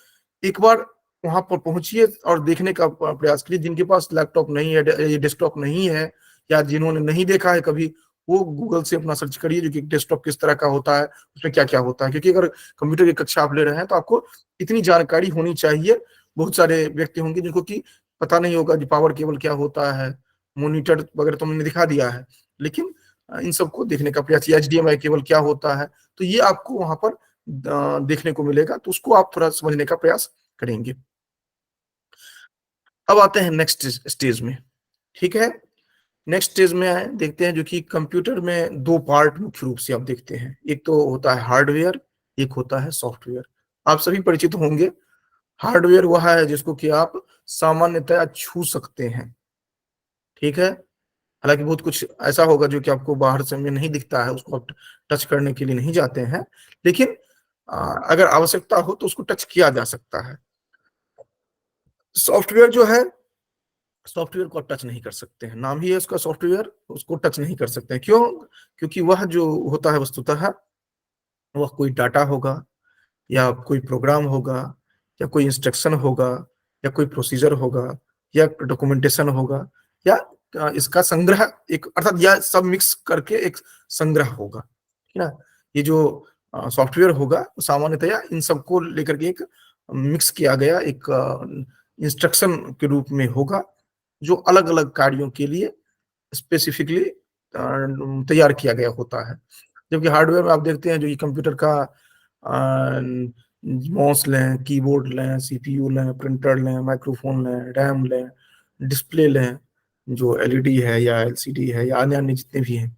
एक बार वहाँ पर पहुँचिए और देखने का प्रयास कीजिए। जिनके पास लैपटॉप नहीं है, ये डेस्कटॉप नहीं है, या जिन्होंने नहीं देखा है कभी, वो गूगल से अपना सर्च करिए जो कि डेस्कटॉप किस तरह का होता है, उसमें क्या-क्या होता है। क्योंकि अगर कंप्यूटर की कक्षा आप ले रहे हैं तो आपको इतनी जानकारी होनी चाहिए। बहुत सारे व्यक्ति होंगे जिनको कि पता नहीं होगा कि पावर केबल क्या होता है, मॉनिटर वगैरह तो हमने दिखा दिया है। लेकिन इन सबको देखने का प्रयास, एचडीएमआई केबल क्या होता है, तो ये आपको वहाँ पर देखने को मिलेगा, तो उसको आप थोड़ा समझने का प्रयास करेंगे। अब आते हैं नेक्स्ट स्टेज में, ठीक है? नेक्स्ट स्टेज में आए, देखते हैं जो कि कंप्यूटर में दो पार्ट मुख्य रूप से आप देखते हैं, एक तो होता है हार्डवेयर, एक होता है सॉफ्टवेयर। आप सभी परिचित होंगे। हार्डवेयर वह है जिसको कि आप सामान्यतया छू सकते हैं, ठीक है। हालांकि बहुत कुछ ऐसा होगा जो कि आपको बाहर से में नहीं दिखता है, उसको आप टच करने के लिए नहीं जाते हैं, लेकिन अगर आवश्यकता हो तो उसको टच किया जा सकता है। सॉफ्टवेयर जो है, सॉफ्टवेयर को आप टच नहीं कर सकते हैं, नाम ही है उसका सॉफ्टवेयर, उसको टच नहीं कर सकते हैं। क्यों? क्योंकि वह जो होता है वस्तुतः वह कोई डाटा होगा, या कोई प्रोग्राम होगा, या कोई इंस्ट्रक्शन होगा, या कोई प्रोसीजर होगा, या डॉक्यूमेंटेशन होगा, या इसका संग्रह, एक अर्थात या सब मिक्स करके एक संग्रह होगा, है ना। ये जो सॉफ्टवेयर होगा सामान्यतया इन सबको लेकर के एक मिक्स किया गया एक इंस्ट्रक्शन के रूप में होगा, जो अलग अलग कार्यों के लिए स्पेसिफिकली तैयार किया गया होता है। जबकि हार्डवेयर में आप देखते हैं जो ये कंप्यूटर का माउस लें, कीबोर्ड लें, सीपीयू लें, प्रिंटर लें, माइक्रोफोन लें, रैम लें, डिस्प्ले लें, जो एलईडी है या एलसीडी है या अन्य अन्य जितने भी हैं,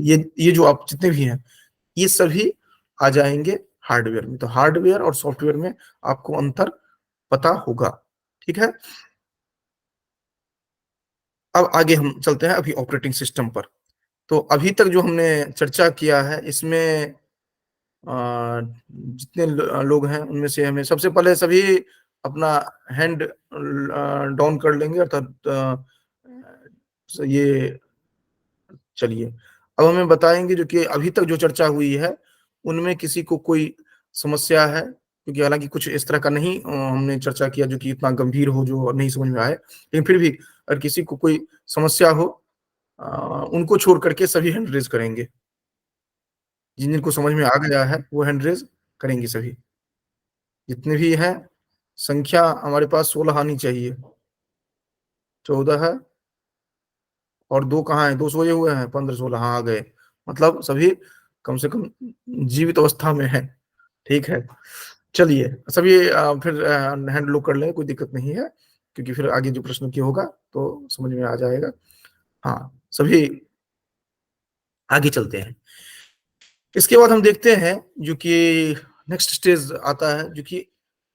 ये जो आप जितने भी हैं, ये सभी आ जाएंगे हार्डवेयर में। तो हार्डवेयर और सॉफ्टवेयर में आपको अंतर पता होगा, ठीक है। अब आगे हम चलते हैं अभी ऑपरेटिंग सिस्टम पर। तो अभी तक जो हमने चर्चा किया है इसमें जितने लोग हैं उनमें से हमें सबसे पहले सभी अपना हैंड डाउन कर लेंगे, अर्थात ये चलिए अब हमें बताएंगे जो कि अभी तक जो चर्चा हुई है उनमें किसी को कोई समस्या है, क्योंकि हालांकि कुछ इस तरह का नहीं हमने चर्चा किया जो कि इतना गंभीर हो जो नहीं समझ में आए, लेकिन फिर भी अगर किसी को कोई समस्या हो उनको छोड़ करके सभी हैंड रेज करेंगे। जिन जिनको समझ में आ गया है वो हैंड रेज करेंगे सभी, जितने भी हैं। संख्या हमारे पास 16 आनी चाहिए। 14 है, और दो कहाँ है, दो सोए हुए हैं, 15 16 हाँ आ गए। मतलब सभी कम से कम जीवित अवस्था में है, ठीक है। चलिए सभी फिर हैंड लॉक कर लें, कोई दिक्कत नहीं है, क्योंकि फिर आगे जो प्रश्न की होगा तो समझ में आ जाएगा। हाँ, सभी आगे चलते हैं। इसके बाद हम देखते हैं जो कि नेक्स्ट स्टेज आता है, जो कि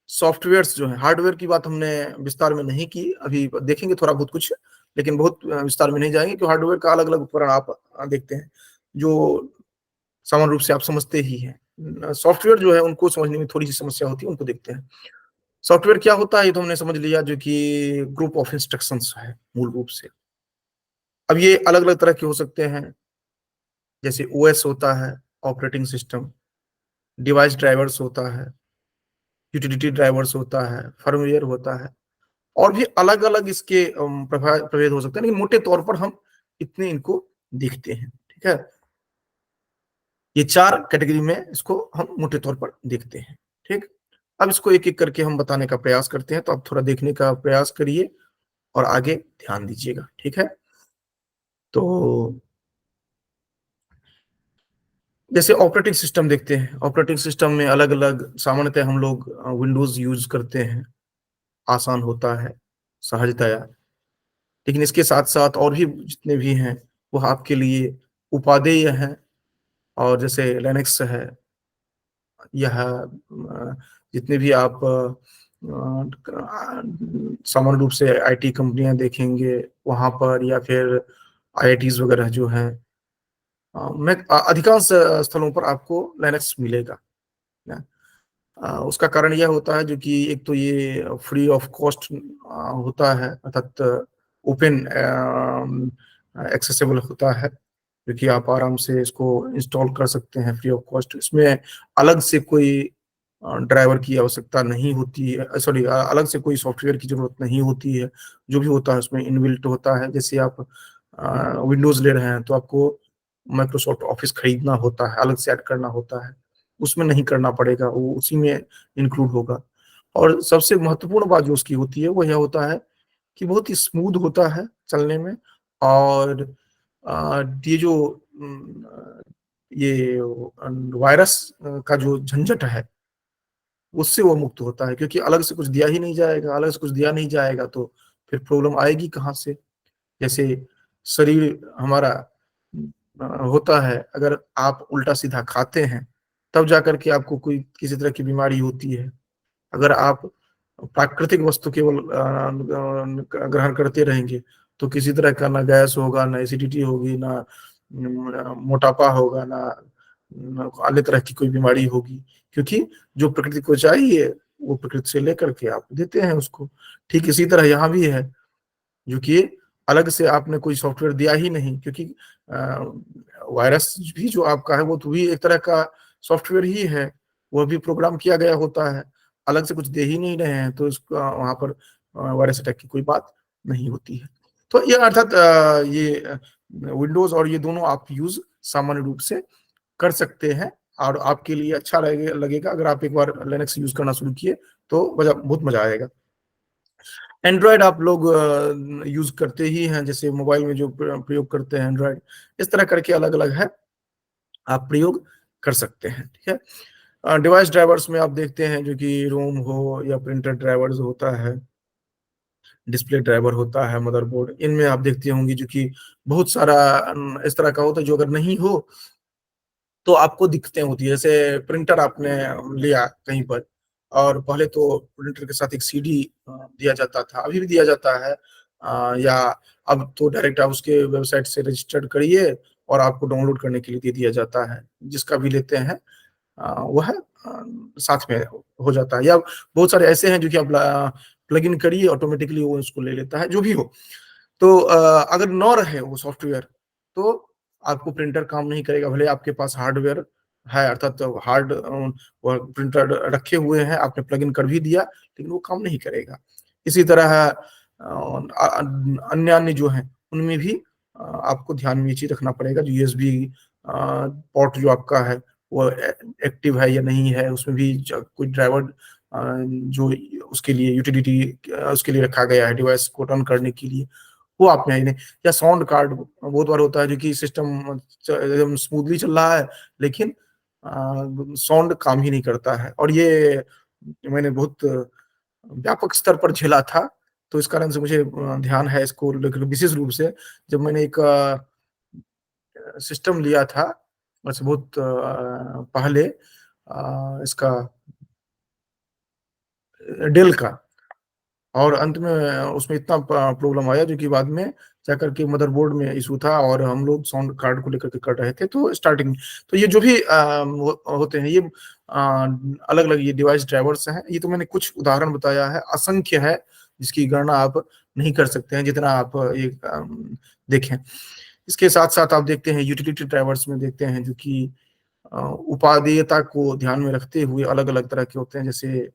सॉफ्टवेयर्स जो है। हार्डवेयर की बात हमने विस्तार में नहीं की, अभी देखेंगे थोड़ा बहुत कुछ, लेकिन बहुत विस्तार में नहीं जाएंगे, क्योंकि हार्डवेयर का अलग अलग उपकरण आप देखते हैं जो सामान्य रूप से आप समझते ही हैं। सॉफ्टवेयर जो है उनको समझने में थोड़ी सी समस्या होती है, उनको देखते हैं। सॉफ्टवेयर क्या होता है ये तो हमने समझ लिया, जो कि ग्रुप ऑफ इंस्ट्रक्शंस है मूल रूप से। अब ये अलग अलग तरह के हो सकते हैं, जैसे ओएस होता है, ऑपरेटिंग सिस्टम, डिवाइस ड्राइवर्स होता है, यूटिलिटी ड्राइवर्स होता है, फर्मवेयर होता है, और भी अलग अलग इसके प्रभेद हो सकते हैं, लेकिन मोटे तौर पर हम इतने इनको देखते हैं, ठीक है। ये चार कैटेगरी में इसको हम मोटे तौर पर देखते हैं, ठीक। अब इसको एक एक करके हम बताने का प्रयास करते हैं, तो आप थोड़ा देखने का प्रयास करिए और आगे ध्यान दीजिएगा, ठीक है। तो जैसे ऑपरेटिंग सिस्टम देखते हैं, ऑपरेटिंग सिस्टम में अलग अलग, सामान्यतः हम लोग विंडोज यूज करते हैं, आसान होता है सहजतया, लेकिन इसके साथ साथ और भी जितने भी हैं वह आपके लिए उपादेय हैं। और जैसे लिनक्स है, यह जितने भी आप सामान्य रूप से आईटी कंपनियां देखेंगे वहां पर, या फिर आईआईटीज वगैरह जो हैं, मैं अधिकांश स्थलों पर आपको लिनक्स मिलेगा ना। उसका कारण यह होता है जो कि एक तो ये फ्री ऑफ कॉस्ट होता है, अर्थात ओपन एक्सेसिबल होता है, जो कि आप आराम से इसको इंस्टॉल कर सकते हैं फ्री ऑफ कॉस्ट। इसमें अलग से कोई ड्राइवर की आवश्यकता नहीं होती है, सॉरी अलग से कोई सॉफ्टवेयर की जरूरत नहीं होती है। जो भी होता है उसमें इनबिल्ट होता है। जैसे आप विंडोज ले रहे हैं तो आपको माइक्रोसॉफ्ट ऑफिस खरीदना होता है, अलग से ऐड करना होता है, उसमें नहीं करना पड़ेगा, वो उसी में इंक्लूड होगा। और सबसे महत्वपूर्ण बात जो उसकी होती है वो यह होता है कि बहुत ही स्मूथ होता है चलने में। और ये जो ये वायरस का जो झंझट है उससे वो मुक्त होता है, क्योंकि अलग से कुछ दिया ही नहीं जाएगा, अलग से कुछ दिया नहीं जाएगा तो फिर प्रॉब्लम आएगी कहाँ से। जैसे शरीर हमारा होता है, अगर आप उल्टा सीधा खाते हैं तब जाकर के आपको कोई किसी तरह की बीमारी होती है। अगर आप प्राकृतिक वस्तु केवल ग्रहण करते रहेंगे तो किसी तरह का ना गैस होगा, ना एसिडिटी होगी, ना मोटापा होगा, ना अन्य तरह की कोई बीमारी होगी, क्योंकि जो प्रकृति को चाहिए वो प्रकृति से लेकर के आप देते हैं उसको। ठीक इसी तरह यहाँ भी है, जो कि अलग से आपने कोई सॉफ्टवेयर दिया ही नहीं, क्योंकि वायरस भी जो आपका है वो तो भी एक तरह का सॉफ्टवेयर ही है, वो भी प्रोग्राम किया गया होता है, अलग से कुछ दे ही नहीं रहे हैं, तो इसका वहां पर वायरस अटैक की कोई बात नहीं होती है। तो ये अर्थात ये विंडोज और ये दोनों आप यूज सामान्य रूप से कर सकते हैं, और आपके लिए अच्छा लगेगा अगर आप एक बार लिनक्स यूज करना शुरू किए तो बहुत मजा आएगा। एंड्रॉयड आप लोग यूज करते ही हैं, जैसे मोबाइल में जो प्रयोग करते हैं एंड्रॉयड, इस तरह करके अलग अलग है, आप प्रयोग कर सकते हैं। ठीक है, डिवाइस ड्राइवर्स में आप देखते हैं जो कि रोम हो या प्रिंटर ड्राइवर्स होता है, डिस्प्ले ड्राइवर होता है, मदरबोर्ड, इनमें आप देखते होंगे जो कि बहुत सारा इस तरह का होता है, जो अगर नहीं हो तो आपको दिक्कतें होती है। जैसे प्रिंटर आपने लिया कहीं पर, और पहले तो प्रिंटर के साथ एक सीडी दिया जाता था, अभी भी दिया जाता है, या अब तो डायरेक्ट आप उसके वेबसाइट से रजिस्टर्ड करिए और आपको डाउनलोड करने के लिए दे दिया जाता है, जिसका भी लेते हैं वह साथ में हो जाता है। या बहुत सारे ऐसे हैं जो कि आप प्लग इन करिए, ऑटोमेटिकली वो उसको ले लेता है, जो भी हो। तो अगर न रहे वो सॉफ्टवेयर तो आपको प्रिंटर काम नहीं करेगा, भले आपके पास हार्डवेयर है, अर्थात तो हार्ड प्रिंटर रखे हुए हैं, आपने प्लग इन कर भी दिया, लेकिन वो काम नहीं करेगा। इसी तरह अन्य अन्य जो है उनमें भी आपको ध्यान में ये चीज रखना पड़ेगा, जो यूएसबी पोर्ट जो आपका है वो एक्टिव है या नहीं है, उसमें भी कोई ड्राइवर जो उसके लिए यूटिलिटी उसके लिए रखा गया है डिवाइस को रन करने के लिए, वो आप में ही नहीं। या साउंड कार्ड बहुत बार होता है जो कि सिस्टम एकदम स्मूथली चल रहा है, लेकिन साउंड काम ही नहीं करता है, और ये मैंने बहुत व्यापक स्तर पर झेला था। तो इस कारण से मुझे ध्यान है इसको लेकर विशेष रूप से, जब मैंने एक सिस्टम लिया था, बस बहुत पहले, इसका डेल का, और अंत में उसमें इतना प्रॉब्लम आया जो कि बाद में जाकर के मदरबोर्ड में इशू था, और हम लोग साउंड कार्ड को लेकर के कर रहे थे, तो स्टार्टिंग। तो ये जो भी होते हैं, ये अलग अलग ये डिवाइस ड्राइवर्स हैं, ये तो मैंने कुछ उदाहरण बताया है, असंख्य है जिसकी गणना आप नहीं कर सकते हैं जितना आप ये देखें। इसके साथ साथ आप देखते हैं यूटिलिटी ड्राइवर्स में देखते हैं जो कि उपादेयता को ध्यान में रखते हुए अलग अलग तरह के होते हैं, जैसे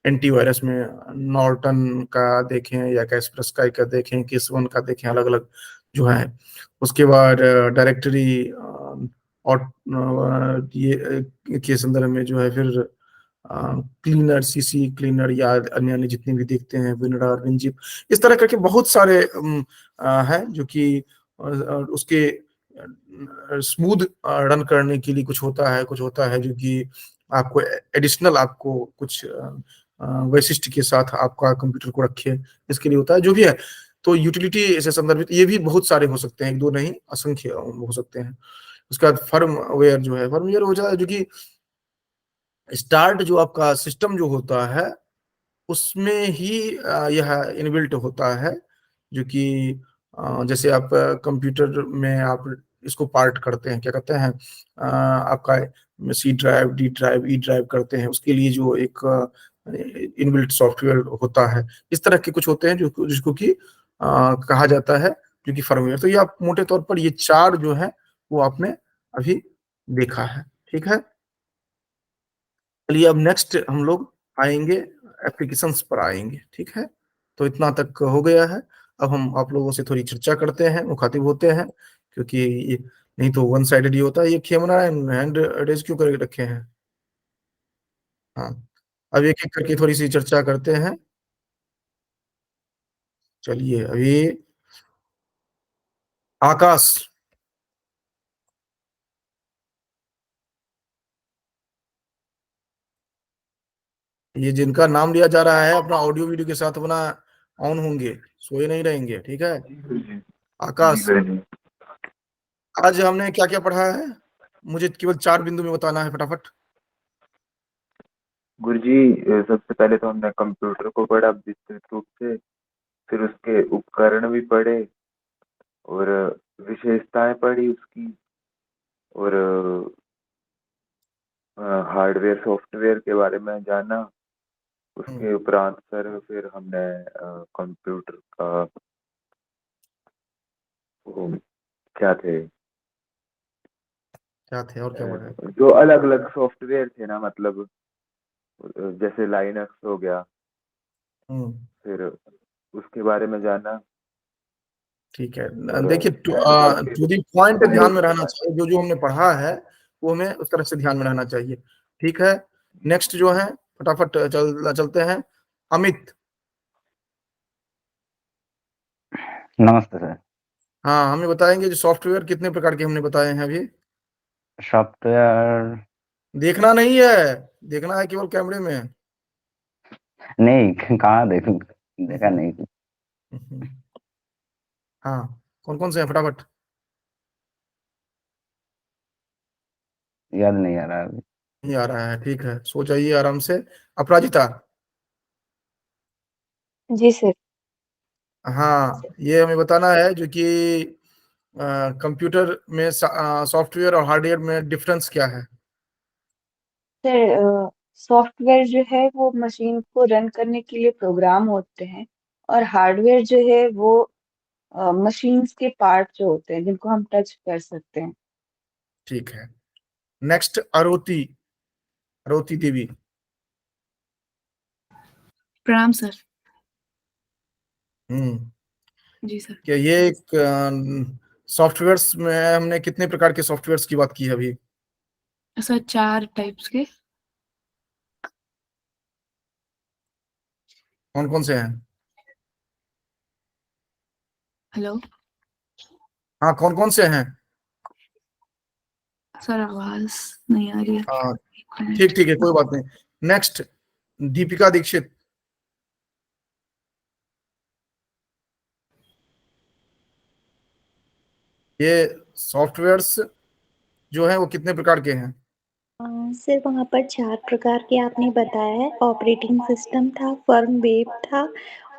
एंटीवायरस में नॉर्टन का देखें या कैस्परस्काई का देखें, केस वन का देखें, अलग अलग जो है। उसके बाद डायरेक्टरी और के संदर्भ में जो है, फिर क्लीनर, सीसी क्लीनर, या अन्य अन्य जितने भी देखते हैं, विनडर, विनजिप, इस तरह करके बहुत सारे हैं जो कि उसके स्मूथ रन करने के लिए कुछ होता है, कुछ होता है जो कि आपको एडिशनल, आपको कुछ वैशिष्ट के साथ आपका कंप्यूटर को रखे, इसके लिए होता है, जो भी है। तो यूटिलिटी से संदर्भित ये भी बहुत सारे हो सकते हैं, एक दो नहीं, असंख्य हो सकते हैं। उसके बाद फर्मवेयर जो है, फर्मवेयर हो जाए जो कि स्टार्ट जो आपका सिस्टम जो होता है उसमें ही यह इनबिल्ट होता है, जो कि जैसे आप कंप्यूटर में आप इसको पार्ट करते हैं, क्या कहते हैं, आपका C drive, D drive, E drive करते हैं, उसके लिए जो एक इनबिल्ट सॉफ्टवेयर होता है, इस तरह के कुछ होते हैं जो जिसको कि कहा जाता है जो कि फर्मवेयर। तो ये आप मोटे तौर पर ये चार जो है वो आपने अभी देखा है। ठीक है, चलिए अब नेक्स्ट हम लोग आएंगे, एप्लीकेशंस पर आएंगे। ठीक है, तो इतना तक हो गया है। अब हम आप लोगों से थोड़ी चर्चा करते हैं, मुखातिब होते हैं, क्योंकि नहीं तो वन साइडेड ही होता है। ये खेमरा हैंड रेज क्यों करके रखे हैं? हाँ, अब एक एक करके थोड़ी सी चर्चा करते हैं। चलिए, अभी आकाश, ये जिनका नाम लिया जा रहा है अपना ऑडियो वीडियो के साथ अपना ऑन होंगे, सोए नहीं रहेंगे, ठीक है। जी आकाश, गुरुजी। आज हमने क्या क्या पढ़ा है? मुझे केवल 4 बिंदु में बताना है फटाफट। गुरुजी, सबसे पहले तो हमने कंप्यूटर को पढ़ा विस्तृत रूप से, फिर उसके उपकरण भी पढ़े, और विशेषताएं पढ़ी उसकी, और हार्डवेयर सॉफ्टवेयर के बारे में जाना। हम्म, उसके उपरांत सर फिर हमने कंप्यूटर का वो क्या थे, क्या थे और क्या पढ़ा है? जो अलग अलग सॉफ्टवेयर थे ना, मतलब जैसे लाइनक्स हो गया, हम्म, फिर उसके बारे में जाना। ठीक है। और देखिए, उसके बाद फिर टू दी पॉइंट ध्यान में रहना चाहिए, जो जो हमने पढ़ा है वो हमें उस तरह से ध्यान में रहना चाहिए। ठीक है, नेक्स्ट जो है, फटाफट चलते हैं। अमित। नमस्ते सर। हाँ, हमें बताएंगे जो सॉफ्टवेयर कितने प्रकार के हमने बताए हैं अभी? सॉफ्टवेयर देखना नहीं है, देखना है केवल कैमरे में। नहीं, कहाँ देखूं, देखा हम्म, नहीं। हम्म, हाँ, कौन कौन से हैं फटाफट? याद नहीं आ रहा अभी। नहीं आ रहा है, ठीक है, सो जाइए आराम से। अपराजिता। जी सर। हाँ, ये हमें बताना है जो कि कंप्यूटर में सॉफ्टवेयर और हार्डवेयर में डिफरेंस क्या है? सर, सॉफ्टवेयर जो है वो मशीन को रन करने के लिए प्रोग्राम होते हैं, और हार्डवेयर जो है वो मशीन्स के पार्ट जो होते हैं जिनको हम टच कर सकते हैं। ठीक है, नेक्स्ट अरोती, अरोती देवी। प्रणाम सर। हम्म, जी सर। क्या ये एक सॉफ्टवेयर्स में हमने कितने प्रकार के सॉफ्टवेयर्स की बात की है अभी? सर 4 टाइप्स के। कौन कौन से हैं? हेलो हाँ, कौन कौन से हैं? सर, आवाज नहीं आ रही है। हाँ, एक मिनट। ठीक ठीक है, कोई बात नहीं। नेक्स्ट, दीपिका दीक्षित। ये सॉफ्टवेयर्स जो है वो कितने प्रकार के हैं? सर वहाँ पर 4 प्रकार के आपने बताया है। ऑपरेटिंग सिस्टम था, फर्मवेयर था,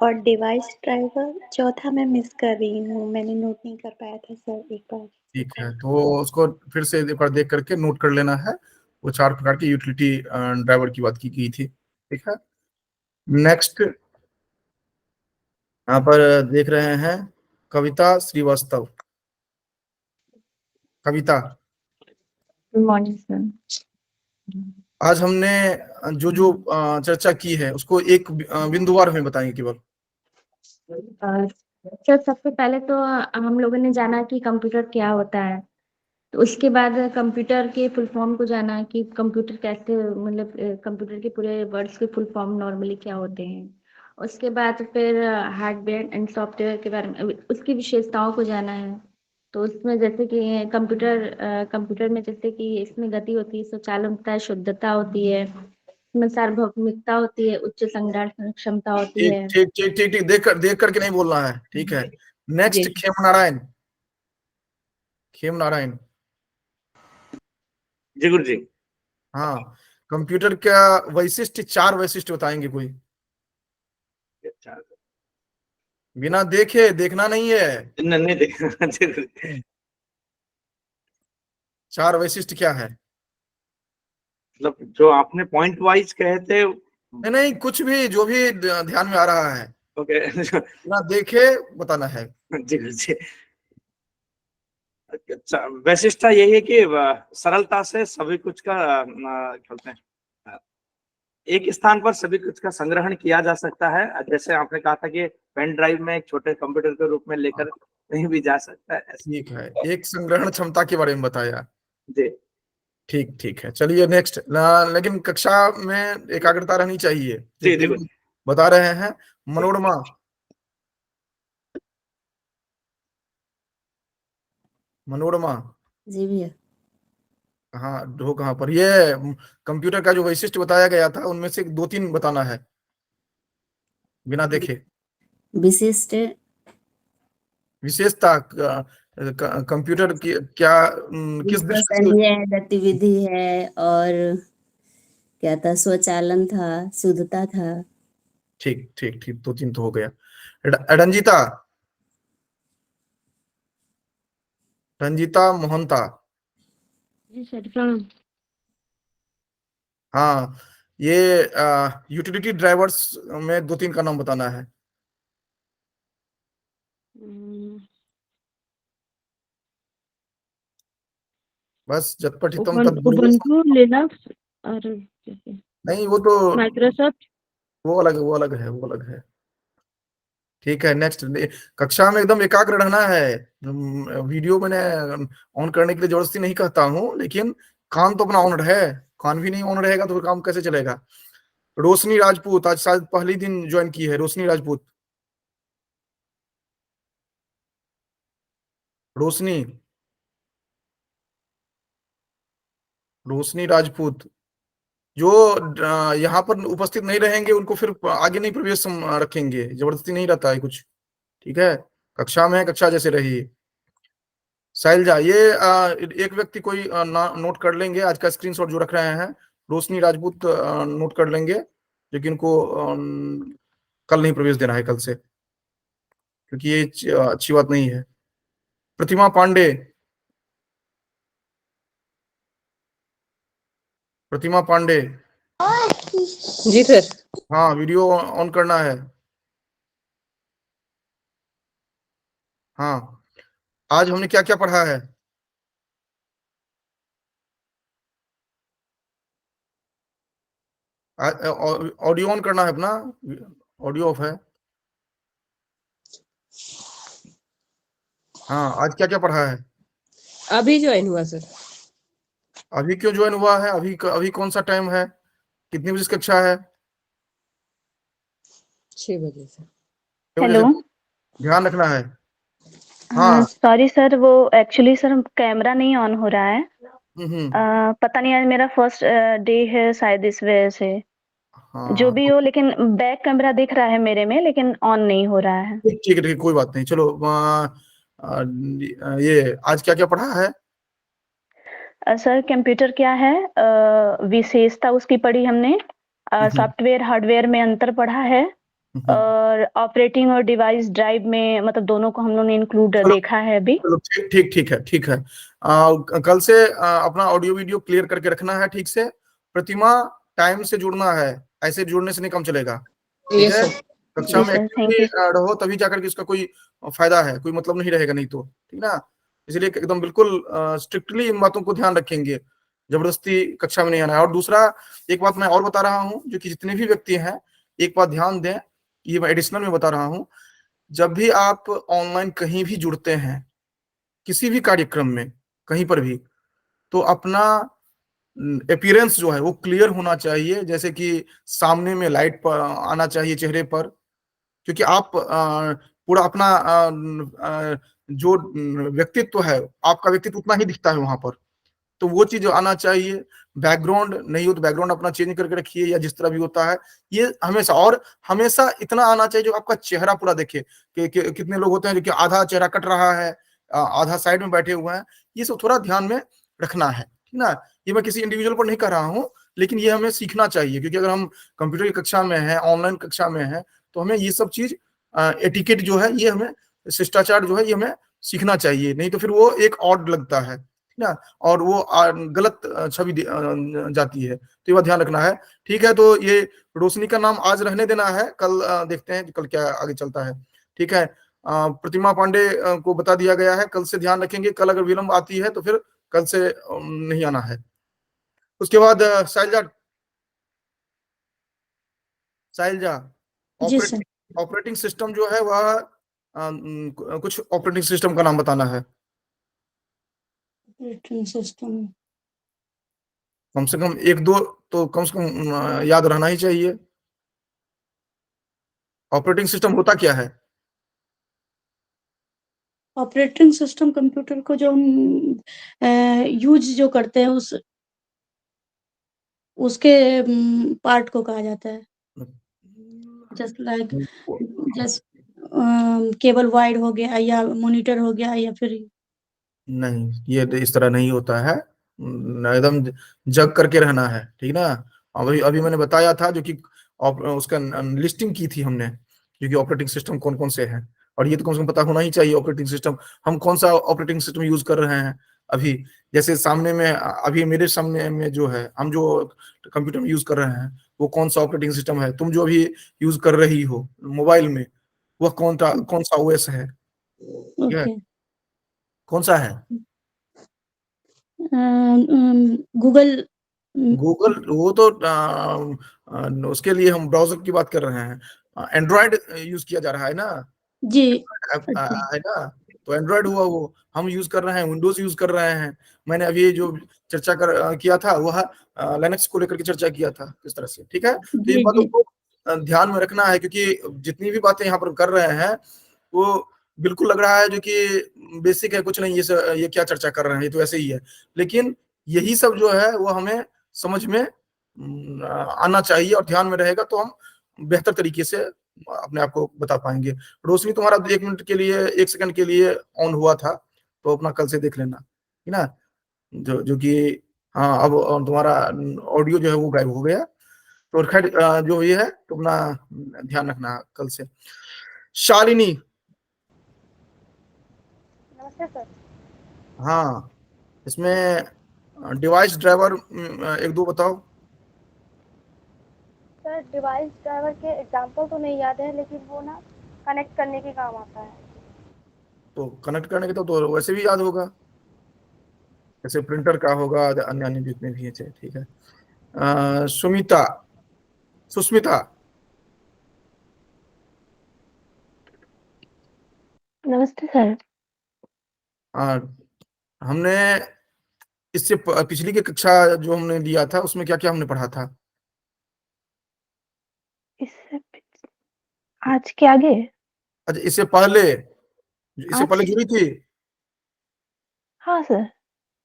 और डिवाइस ड्राइवर। चौथा मैं मिस कर रही हूँ, मैंने नोट नहीं कर पाया था सर, एक बार से ठीक है, करें। तो उसको फिर से एक बार देख करके नोट कर लेना है। वो 4 प्रकार की यूटिलिटी ड्राइवर की बात की गई थी। ठीक है, नेक्स्ट यहाँ पर देख रहे हैं कविता श्रीवास्तव। कविता, गुड मॉर्निंग सर। आज हमने जो जो चर्चा की है उसको एक बिंदुवार में बताएंगे केवल। सर सबसे पहले तो हम लोगों ने जाना कि कंप्यूटर क्या होता है, तो उसके बाद कंप्यूटर के फुल फॉर्म को जाना कि कंप्यूटर कैसे, मतलब कंप्यूटर के पूरे वर्ड्स के फुल फॉर्म नॉर्मली क्या होते हैं। उसके बाद फिर हार्डवेयर एंड सॉफ्टवेयर के बारे में, उसकी विशेषताओं को जाना है। तो उसमें जैसे कि कंप्यूटर में जैसे कि इसमें गति होती है, स्वचालन होता है, शुद्धता होती है, इसमें सार्वभौमिकता होती है, उच्च संग्रहण क्षमता होती ठीक है। ठीक ठीक ठीक ठीक, देख करके नहीं बोलना है, ठीक है। नेक्स्ट, जी खेम नारायण। खेम नारायण। जी गुरु जी। हाँ, कंप्यूटर का वैशिष्ट, 4 वैशिष्ट बताएंगे कोई? अच्छा, बिना देखे, देखना नहीं है। नहीं देखा जी गुरुजी। 4 वैशिष्ट क्या है? मतलब जो आपने पॉइंट वाइज कहे थे। नहीं नहीं, कुछ भी, जो भी ध्यान में आ रहा है, ओके। बिना देखे बताना है। जी गुरुजी। अच्छा, वैशिष्टता यही है कि सरलता से सभी कुछ का क्या बोलते हैं, अ, एक स्थान पर सभी कुछ का संग्रहण किया जा सकता है। जैसे आपने कहा था कि पेन ड्राइव में एक छोटे कंप्यूटर के रूप में लेकर कहीं भी जा सकता है ऐसे। ठीक है, एक संग्रहण क्षमता के बारे में बताया। जी ठीक ठीक है, चलिए नेक्स्ट। लेकिन कक्षा में एकाग्रता रहनी चाहिए, जो जी जी बिंदु गुरुजी। बता रहे हैं। मनोरमा। मनोरमा, जी भैया। हाँ, ढो कहाँ पर ये? कंप्यूटर का जो वैशिष्ट बताया गया था उनमें से 2-3 बताना है, बिना देखे। विशिष्ट विशेषता कंप्यूटर की क्या किस दृष्टि से? विश्वसनीय गतिविधि है और क्या था, स्वचालन था, शुद्धता था। ठीक ठीक ठीक, 2-3 तो हो गया। रंजीता, रंजीता मोहंता। जी सर, प्रणाम। हाँ, ये यूटिलिटी ड्राइवर्स में 2-3 का नाम बताना है। बस झटपट हितम तक बोलिए। उबंटू, लिनक्स और नहीं, वो तो माइक्रोसॉफ्ट। वो अलग है, वो अलग है, वो अलग है। ठीक है, नेक्स्ट। कक्षा में एकदम एकाग्र रहना है। वीडियो मैंने ऑन करने के लिए जबरदस्ती नहीं कहता हूँ, लेकिन कान तो अपना ऑन रहे। कान भी नहीं ऑन रहेगा तो काम कैसे चलेगा? रोशनी राजपूत, आज शायद पहली दिन ज्वाइन की है। रोशनी राजपूत, रोशनी, रोशनी राजपूत जो यहाँ पर उपस्थित नहीं रहेंगे उनको फिर आगे नहीं प्रवेश हम रखेंगे, जबरदस्ती नहीं रहता है कुछ। ठीक है, कक्षा में कक्षा जैसे रहिए। साहिलजा, ये एक व्यक्ति कोई नोट कर लेंगे, आज का स्क्रीनशॉट जो रख रहे हैं। रोशनी राजपूत नोट कर लेंगे, लेकिन इनको कल नहीं प्रवेश देना है, कल से, क्योंकि ये अच्छी बात नहीं है। प्रतिमा पांडे, प्रतिमा पांडे। जी सर। हाँ, वीडियो ऑन करना है। हाँ, आज हमने क्या क्या पढ़ा है? ऑडियो ऑन करना है अपना, ऑडियो ऑफ है। हाँ, आज क्या क्या पढ़ा है? अभी ज्वाइन हुआ सर। अभी क्यों ज्वाइन हुआ है? अभी कौन सा टाइम है? कितनी बजे कक्षा है? 6 बजे से। 6 बजे हेलो। से। ध्यान रखना है। हाँ। सॉरी सर, वो एक्चुअली सर कैमरा नहीं ऑन हो रहा है। हम्म। पता नहीं, आज मेरा फर्स्ट डे है शायद, इस वजह से। जो हाँ, भी हो, लेकिन बैक कैमरा दिख रहा है मेरे में, लेकिन ऑन नहीं हो रहा है। ठीक ठीक है, कोई बात नहीं। चलो, ये आज क्या क्या पढ़ा है? सर कंप्यूटर क्या है, विशेषता उसकी पढ़ी हमने। सॉफ्टवेयर हार्डवेयर में अंतर पढ़ा है, और ऑपरेटिंग और डिवाइस ड्राइव में, मतलब दोनों को हम लोगों ने इंक्लूड चलो देखा है अभी। चलो, ठीक ठीक ठीक है, ठीक है। कल से अपना ऑडियो वीडियो क्लियर करके रखना है, ठीक से। प्रतिमा, टाइम से जुड़ना है, ऐसे जुड़ने से नहीं काम चलेगा। ठीक है, कक्षा जी में सर, थैंक एक्टिवली यू। रहो, तभी जाकर के इसका कोई फायदा है, कोई मतलब नहीं रहेगा नहीं तो। ठीक ना? इसलिए एकदम बिल्कुल स्ट्रिक्टली इन बातों को ध्यान रखेंगे, जबरदस्ती कक्षा में नहीं आना है। और दूसरा, एक बात मैं और बता रहा हूँ, जो कि जितने भी व्यक्ति हैं, एक बात ध्यान दें, ये मैं एडिशनल में बता रहा हूँ। जब भी आप ऑनलाइन कहीं भी जुड़ते हैं, किसी भी कार्यक्रम में, कहीं पर भी, तो अपना अपीयरेंस जो है वो क्लियर होना चाहिए। जैसे कि सामने में लाइट पर आना चाहिए चेहरे पर, क्योंकि आप पूरा अपना जो व्यक्तित्व है, आपका व्यक्तित्व उतना ही दिखता है वहां पर, तो वो चीज आना चाहिए। बैकग्राउंड नहीं हो तो बैकग्राउंड अपना चेंज करके रखिए, या जिस तरह भी होता है ये हमेशा। और हमेशा इतना आना चाहिए जो आपका चेहरा पूरा देखे, कि कितने लोग होते हैं जो कि आधा चेहरा कट रहा है, आधा साइड में बैठे हुए हैं। ये सब थोड़ा ध्यान में रखना है, ठीक ना? ये मैं किसी इंडिविजुअल पर नहीं कर रहा हूँ, लेकिन ये हमें सीखना चाहिए, क्योंकि अगर हम कंप्यूटर की कक्षा में है, ऑनलाइन कक्षा में है, तो हमें ये सब चीज, एटिकेट जो है, ये हमें, शिष्टाचार जो है, ये हमें सीखना चाहिए। नहीं तो फिर वो एक ऑड लगता है ना, और वो गलत छवि जाती है, तो ये बात ध्यान रखना है। ठीक है, तो ये रोशनी का नाम आज रहने देना है, कल देखते हैं कल क्या आगे चलता है। ठीक है, प्रतिमा पांडे को बता दिया गया है, कल से ध्यान रखेंगे। कल अगर विलंब आती है तो फिर कल से नहीं आना है। उसके बाद साइलजा, साइलजा, जी सर। ऑपरेटिंग सिस्टम जो है वह कुछ ऑपरेटिंग सिस्टम का नाम बताना है। ऑपरेटिंग सिस्टम कम से कम एक दो तो कम से कम याद रहना ही चाहिए। ऑपरेटिंग सिस्टम होता क्या है? ऑपरेटिंग सिस्टम कंप्यूटर को जो हम यूज जो करते हैं, उसके पार्ट को कहा जाता है। Just like, just cable wide हो गया या मॉनिटर हो गया या फिर नहीं, ये इस तरह नहीं होता है। एकदम जग करके रहना है, ठीक ना। अभी अभी मैंने बताया था जो कि उसका लिस्टिंग की थी हमने, जो कि ऑपरेटिंग सिस्टम कौन कौन से हैं, और ये तो कम से कम पता होना ही चाहिए ऑपरेटिंग सिस्टम, हम कौन सा ऑपरेटिंग सिस्टम यूज कर रहे हैं अभी। जैसे सामने में अभी मेरे सामने में जो है, हम जो कंप्यूटर में यूज कर रहे हैं वो कौन सा ऑपरेटिंग सिस्टम है, तुम जो अभी यूज कर रही हो मोबाइल में वह कौन सा ओएस है, ठीक है, ओके कौन सा है। गूगल गूगल वो तो उसके लिए हम ब्राउजर की बात कर रहे हैं। एंड्रॉयड यूज किया जा रहा है ना, जी अच्छा है ना। तो एंड्रॉयड हुआ वो, हम यूज कर रहे हैं विंडोज यूज कर रहे हैं। मैंने अभी जो चर्चा किया था वह लिनक्स को लेकर के चर्चा किया था किस तरह से, ठीक है। तो ये जी बातों जी को ध्यान में रखना है, क्योंकि जितनी भी बातें यहाँ पर कर रहे हैं वो बिल्कुल लग रहा है जो कि बेसिक है, कुछ नहीं, ये क्या चर्चा कर रहे हैं, ये तो ऐसे ही है। लेकिन यही सब जो है वो हमें समझ में आना चाहिए, और ध्यान में रहेगा तो हम बेहतर तरीके से अपने आप को बता पाएंगे। रोशनी, तुम्हारा 1 मिनट के लिए, 1 सेकंड के लिए ऑन हुआ था, तो अपना कल से देख लेना, है ना। जो कि हाँ, अब तुम्हारा ऑडियो जो है वो गायब हो गया। तो खैर जो ये है तो अपना ध्यान रखना कल से। शालिनी। नमस्ते सर। हाँ, इसमें डिवाइस ड्राइवर 1-2 बताओ। सर डिवाइस ड्राइवर के एग्जांपल तो नहीं याद है, लेकिन वो ना कनेक्ट करने के काम आता है। तो कनेक्ट करने के तो वैसे भी याद होगा, जैसे प्रिंटर का होगा, अन्य अन्य जितने भी है, ठीक है। सुस्मिता। नमस्ते सर। हमने इससे पिछली की कक्षा जो हमने लिया था उसमें क्या क्या हमने पढ़ा था। आज के आगे? अच्छा, इससे पहले जुड़ी थी। हाँ सर।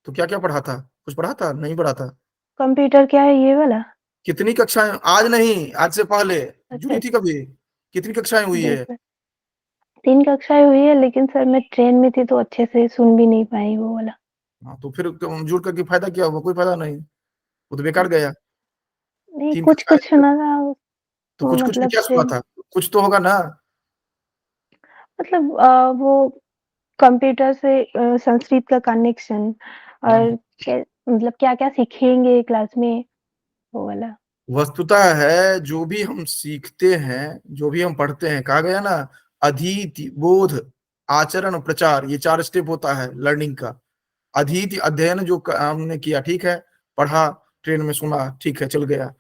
तो क्या क्या पढ़ा था, कुछ पढ़ा था, नहीं पढ़ा था। कंप्यूटर क्या है ये वाला? कितनी कक्षाएं, आज नहीं, आज से पहले अच्छा जुड़ी थी कभी, कितनी कक्षाएं हुई है। 3 कक्षाएं हुई है, लेकिन सर मैं ट्रेन में थी तो अच्छे से सुन भी नहीं पाई वो वाला। हाँ, तो फिर जुड़ करके फायदा क्या हुआ, कोई फायदा नहीं, वो तो बेकार गया। नहीं, 3 कुछ कक्षाएं, कुछ सुना था। तो वो कुछ कुछ में मतलब क्या सुना से था, कुछ तो होगा ना। मतलब वो कंप्यूटर से संस्कृत का कनेक्शन, और मतलब क्या क्या सीखेंगे क्लास में, वो वाला। वस्तुतः है जो भी हम सीखते हैं, जो भी हम पढ़ते हैं, कहा गया ना, अधीति, बोध, आचरण, प्रचार, ये 4 स्टेप होता है लर्निंग का। अधीति, अध्ययन जो हमने किया, ठीक है, पढ़ा, ट्रेन में सुना, ठीक है, चल गया।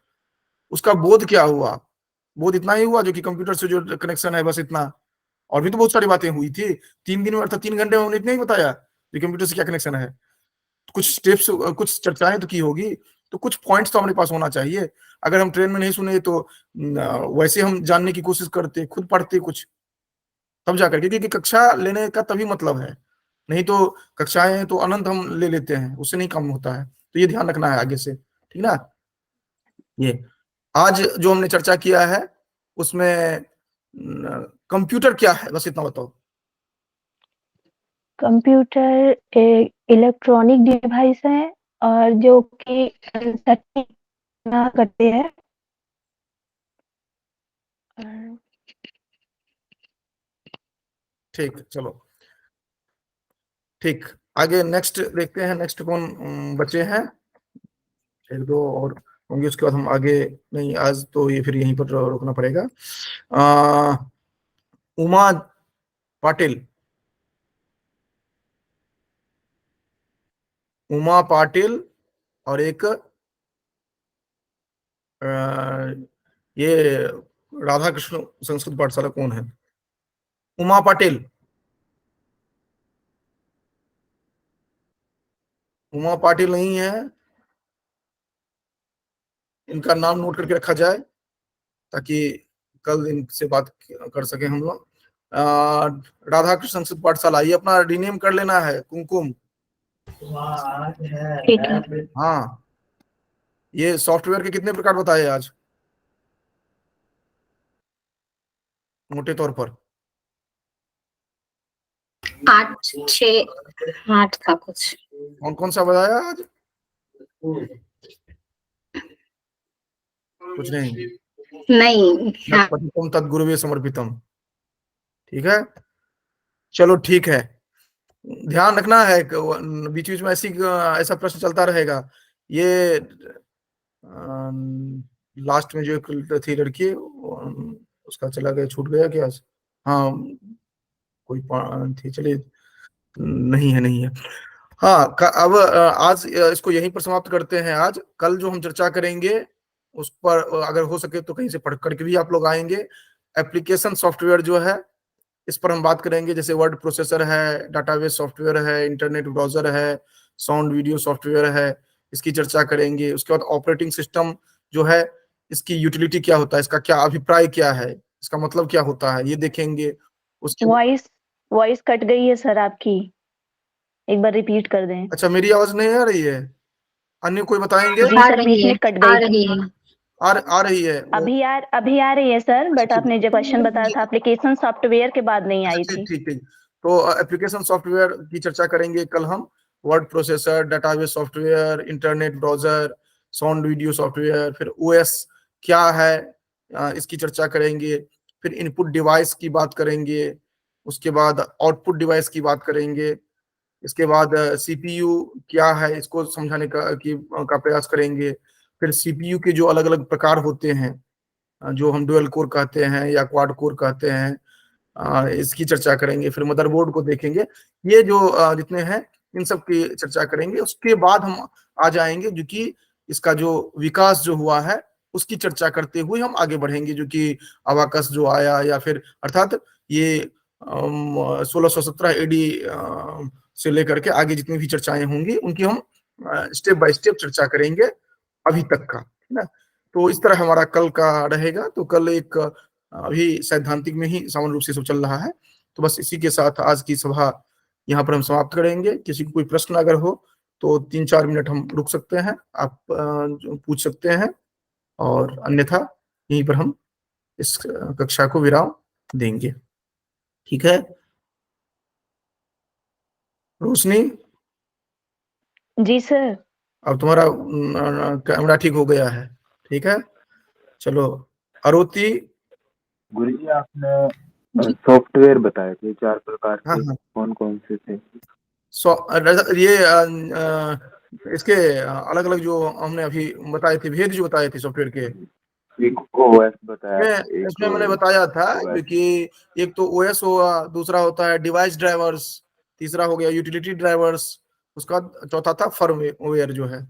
उसका बोध क्या हुआ, बोध इतना ही हुआ जो कि कंप्यूटर से जो कनेक्शन है, बस इतना। और भी तो बहुत सारी बातें हुई थी 3 दिन में, अर्थात 3 घंटे में हमने इतना ही बताया कि कंप्यूटर से क्या कनेक्शन है। कुछ स्टेप्स, कुछ चर्चाएं तो की होगी, तो कुछ पॉइंट्स तो हमारे पास होना चाहिए। अगर हम ट्रेन में नहीं सुने तो वैसे हम जानने की कोशिश करते, खुद पढ़ते कुछ, तब जाकर के, क्योंकि कक्षा लेने का तभी मतलब है। नहीं तो कक्षाएं तो अनंत हम ले लेते हैं, उससे नहीं काम होता है। तो ये ध्यान रखना है आगे से, ठीक ना। ये आज जो हमने चर्चा किया है उसमें कंप्यूटर क्या है, बस इतना बताओ। कंप्यूटर एक इलेक्ट्रॉनिक डिवाइस है, और जो कि सर्किट करते हैं। ठीक, चलो, ठीक, आगे नेक्स्ट देखते हैं, नेक्स्ट कौन बचे हैं। 1-2 और होंगे, उसके बाद हम आगे, नहीं आज तो ये फिर यहीं पर रोकना पड़ेगा। उमा पाटिल। उमा पाटिल और एक ये राधा कृष्ण संस्कृत पाठशाला कौन है। उमा पाटिल, उमा पाटिल नहीं है, इनका नाम नोट करके रखा जाए ताकि कल इनसे बात कर सके हम लोग। राधा कृष्ण संस्कृत पाठशाला, ये अपना रिनेम कर लेना है, कुमकुम। ठीक है। हाँ, ये सॉफ्टवेयर के कितने प्रकार बताए आज, मोटे तौर पर। 8 6 8 था कुछ। कौन कौन सा बताया आज? कुछ नहीं। नहीं, हाँ। पतितम तद गुरुवे समर्पितम। ठीक है, चलो ठीक है। ध्यान रखना है, बीच बीच में ऐसा प्रश्न चलता रहेगा। ये लास्ट में जो एक थी लड़की, उसका चला गया, छूट गया क्या? हाँ, कोई थी, चलिए, नहीं है, नहीं है। हाँ, अब आज इसको यहीं पर समाप्त करते हैं। आज कल जो हम चर्चा करेंगे उस पर अगर हो सके तो कहीं से पढ़ करके भी आप लोग आएंगे। एप्लीकेशन सॉफ्टवेयर जो है, इस पर हम बात करेंगे। जैसे वर्ड प्रोसेसर है, डाटाबेस सॉफ्टवेयर है, इंटरनेट ब्राउजर है, साउंड वीडियो सॉफ्टवेयर है, इसकी चर्चा करेंगे। उसके बाद ऑपरेटिंग सिस्टम जो है, इसकी यूटिलिटी क्या होता है, इसका क्या अभिप्राय क्या है, इसका मतलब क्या होता है, ये देखेंगे। उसके वॉइस कट गई है सर आपकी, एक बार रिपीट कर दें। अच्छा, मेरी आवाज नहीं आ रही है? अन्य कोई बताएंगे? जी सर, बीच में कट आ गई। रही है। आ रही है। अभी आ रही है सर, बट आपने जो क्वेश्चन बताया था एप्लीकेशन सॉफ्टवेयर के बाद नहीं आई ठीक थी। ठीक ठीक। तो एप्लीकेशन सॉफ्टवेयर की चर्चा करेंगे कल हम। Word processor, database software, internet browser, sound video software, फिर ओएस क्या है, इसकी चर्चा करेंगे। फिर इनपुट डिवाइस की बात करेंगे। उसके बाद आउटपुट डिवाइस की बात करेंगे। इसके बाद सीपीयू क्या है, इसको समझाने का प्रयास करेंगे। फिर सीपीयू के जो अलग अलग प्रकार होते हैं, जो हम डुअल कोर कहते हैं या क्वाड कोर कहते हैं, इसकी चर्चा करेंगे। फिर मदरबोर्ड को देखेंगे। ये जो जितने हैं, इन सब की चर्चा करेंगे। उसके बाद हम आ जाएंगे जो कि इसका जो विकास जो हुआ है उसकी चर्चा करते हुए हम आगे बढ़ेंगे। जो कि अबाकस जो आया, या फिर अर्थात ये 1617 एडी से लेकर के आगे जितनी भी चर्चाएं होंगी उनकी हम स्टेप बाय स्टेप चर्चा करेंगे अभी तक का, है ना। तो इस तरह हमारा कल का रहेगा। तो कल एक अभी सैद्धांतिक में ही सामान्य रूप से सब चल रहा है। तो बस इसी के साथ आज की सभा यहाँ पर हम समाप्त करेंगे। किसी को कोई प्रश्न अगर हो तो 3-4 मिनट हम रुक सकते हैं, आप पूछ सकते हैं, और अन्यथा यहीं पर हम इस कक्षा को विराम देंगे। ठीक है रोशनी? जी सर। अब तुम्हारा कैमरा ठीक हो गया है? ठीक है, चलो। अरुति? गुरुजी, आपने सॉफ्टवेयर बताए थे 4 प्रकार के, हाँ। कौन कौन से थे? ये इसके अलग अलग जो हमने अभी बताए थे, भेद जो बताए थे सॉफ्टवेयर के, एक ओएस बताया था, इसमें मैंने बताया था कि एक तो ओएस हुआ, दूसरा होता है डिवाइस ड्राइवर्स, तीसरा हो गया यूटिलिटी ड्राइवर्स, उसका चौथा था फर्मवेयर जो है।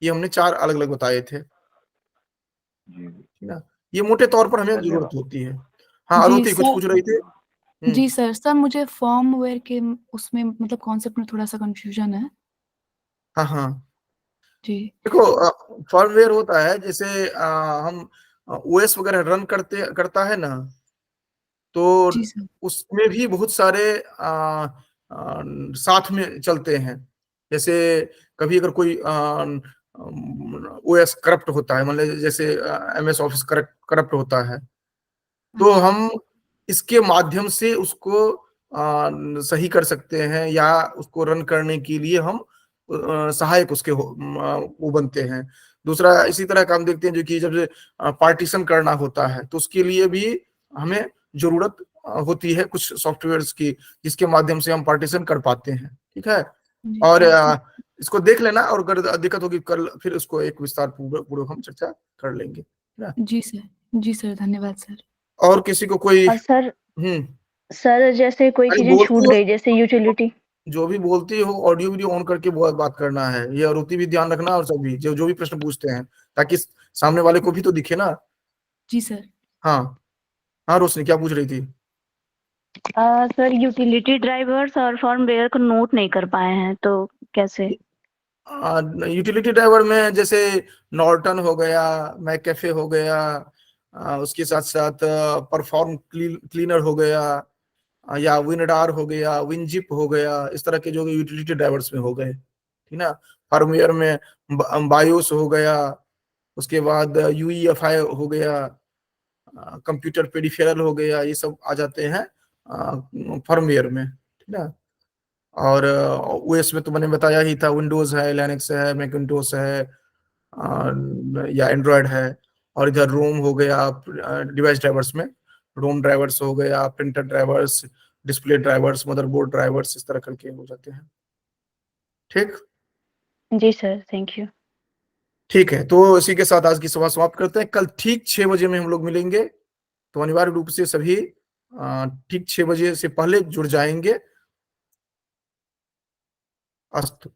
ये हमने 4 अलग अलग बताए थे, ठीक ना। ये मोटे तौर पर हमें जरूरत होती है। हाँ, जी अरुति कुछ सर। पूछ रही थी? जी सर, मुझे फर्मवेयर के उसमें मतलब कॉन्सेप्ट में थोड़ा सा कंफ्यूजन है। हाँ जी। देखो, फर्मवेयर होता है जैसे हम ओएस वगैरह रन करता है ना, तो जी सर। उसमें भी बहुत सारे साथ में चलते हैं। जैसे कभी अगर कोई ओएस करप्ट होता है, मतलब जैसे एमएस ऑफिस करप्ट होता है, तो हम इसके माध्यम से उसको सही कर सकते हैं, या उसको रन करने के लिए हम सहायक उसके वो बनते हैं। दूसरा इसी तरह का हम देखते हैं जो कि जब पार्टीशन करना होता है तो उसके लिए भी हमें जरूरत होती है कुछ सॉफ्टवेयर्स की, जिसके माध्यम से हम पार्टीशन कर पाते हैं। ठीक है, और इसको देख लेना, और अगर दिक्कत होगी कल फिर उसको एक विस्तार पूर्वक हम चर्चा कर लेंगे ना। जी सर, धन्यवाद सर। और किसी को कोई? और सर जैसे कोई चीजें छूट गई, जैसे यूटिलिटी। जो भी बोलती हो ऑडियो वीडियो ऑन करके बात करना है, ये अरुति भी ध्यान रखना, और सभी जो भी प्रश्न पूछते हैं, ताकि सामने वाले को भी तो दिखे ना। जी सर। हाँ रोशनी, क्या पूछ रही थी? सर यूटिलिटी ड्राइवर्स और फर्मवेयर को नोट नहीं कर पाए हैं, तो कैसे? यूटिलिटी ड्राइवर में जैसे नॉर्टन हो गया, मैकैफे हो गया, उसके साथ साथ परफॉर्म क्लीनर हो गया, या विनडार हो गया, विनजिप हो गया, इस तरह के जो यूटिलिटी ड्राइवर्स में हो गए, ठीक ना। फर्मवेयर में बायोस हो गया, उसके बाद यूईएफआई हो गया, कंप्यूटर पेरिफेरल हो गया, ये सब आ जाते हैं फर्मवेयर में, ठीक ना। और ओएस में तो मैंने बताया ही था, विंडोज है, लिनक्स है, मैकिंटोश है, या एंड्रॉयड है। और इधर रोम हो गया डिवाइस ड्राइवर्स में, रोम ड्राइवर्स हो गया, printer drivers, display drivers, motherboard drivers, इस तरह करके हो जाते हैं। ठीक जी सर, थैंक यू। ठीक है, तो इसी के साथ आज की सभा समाप्त करते हैं। कल ठीक 6 बजे में हम लोग मिलेंगे, तो अनिवार्य रूप से सभी ठीक 6 बजे से पहले जुड़ जाएंगे। अस्तु।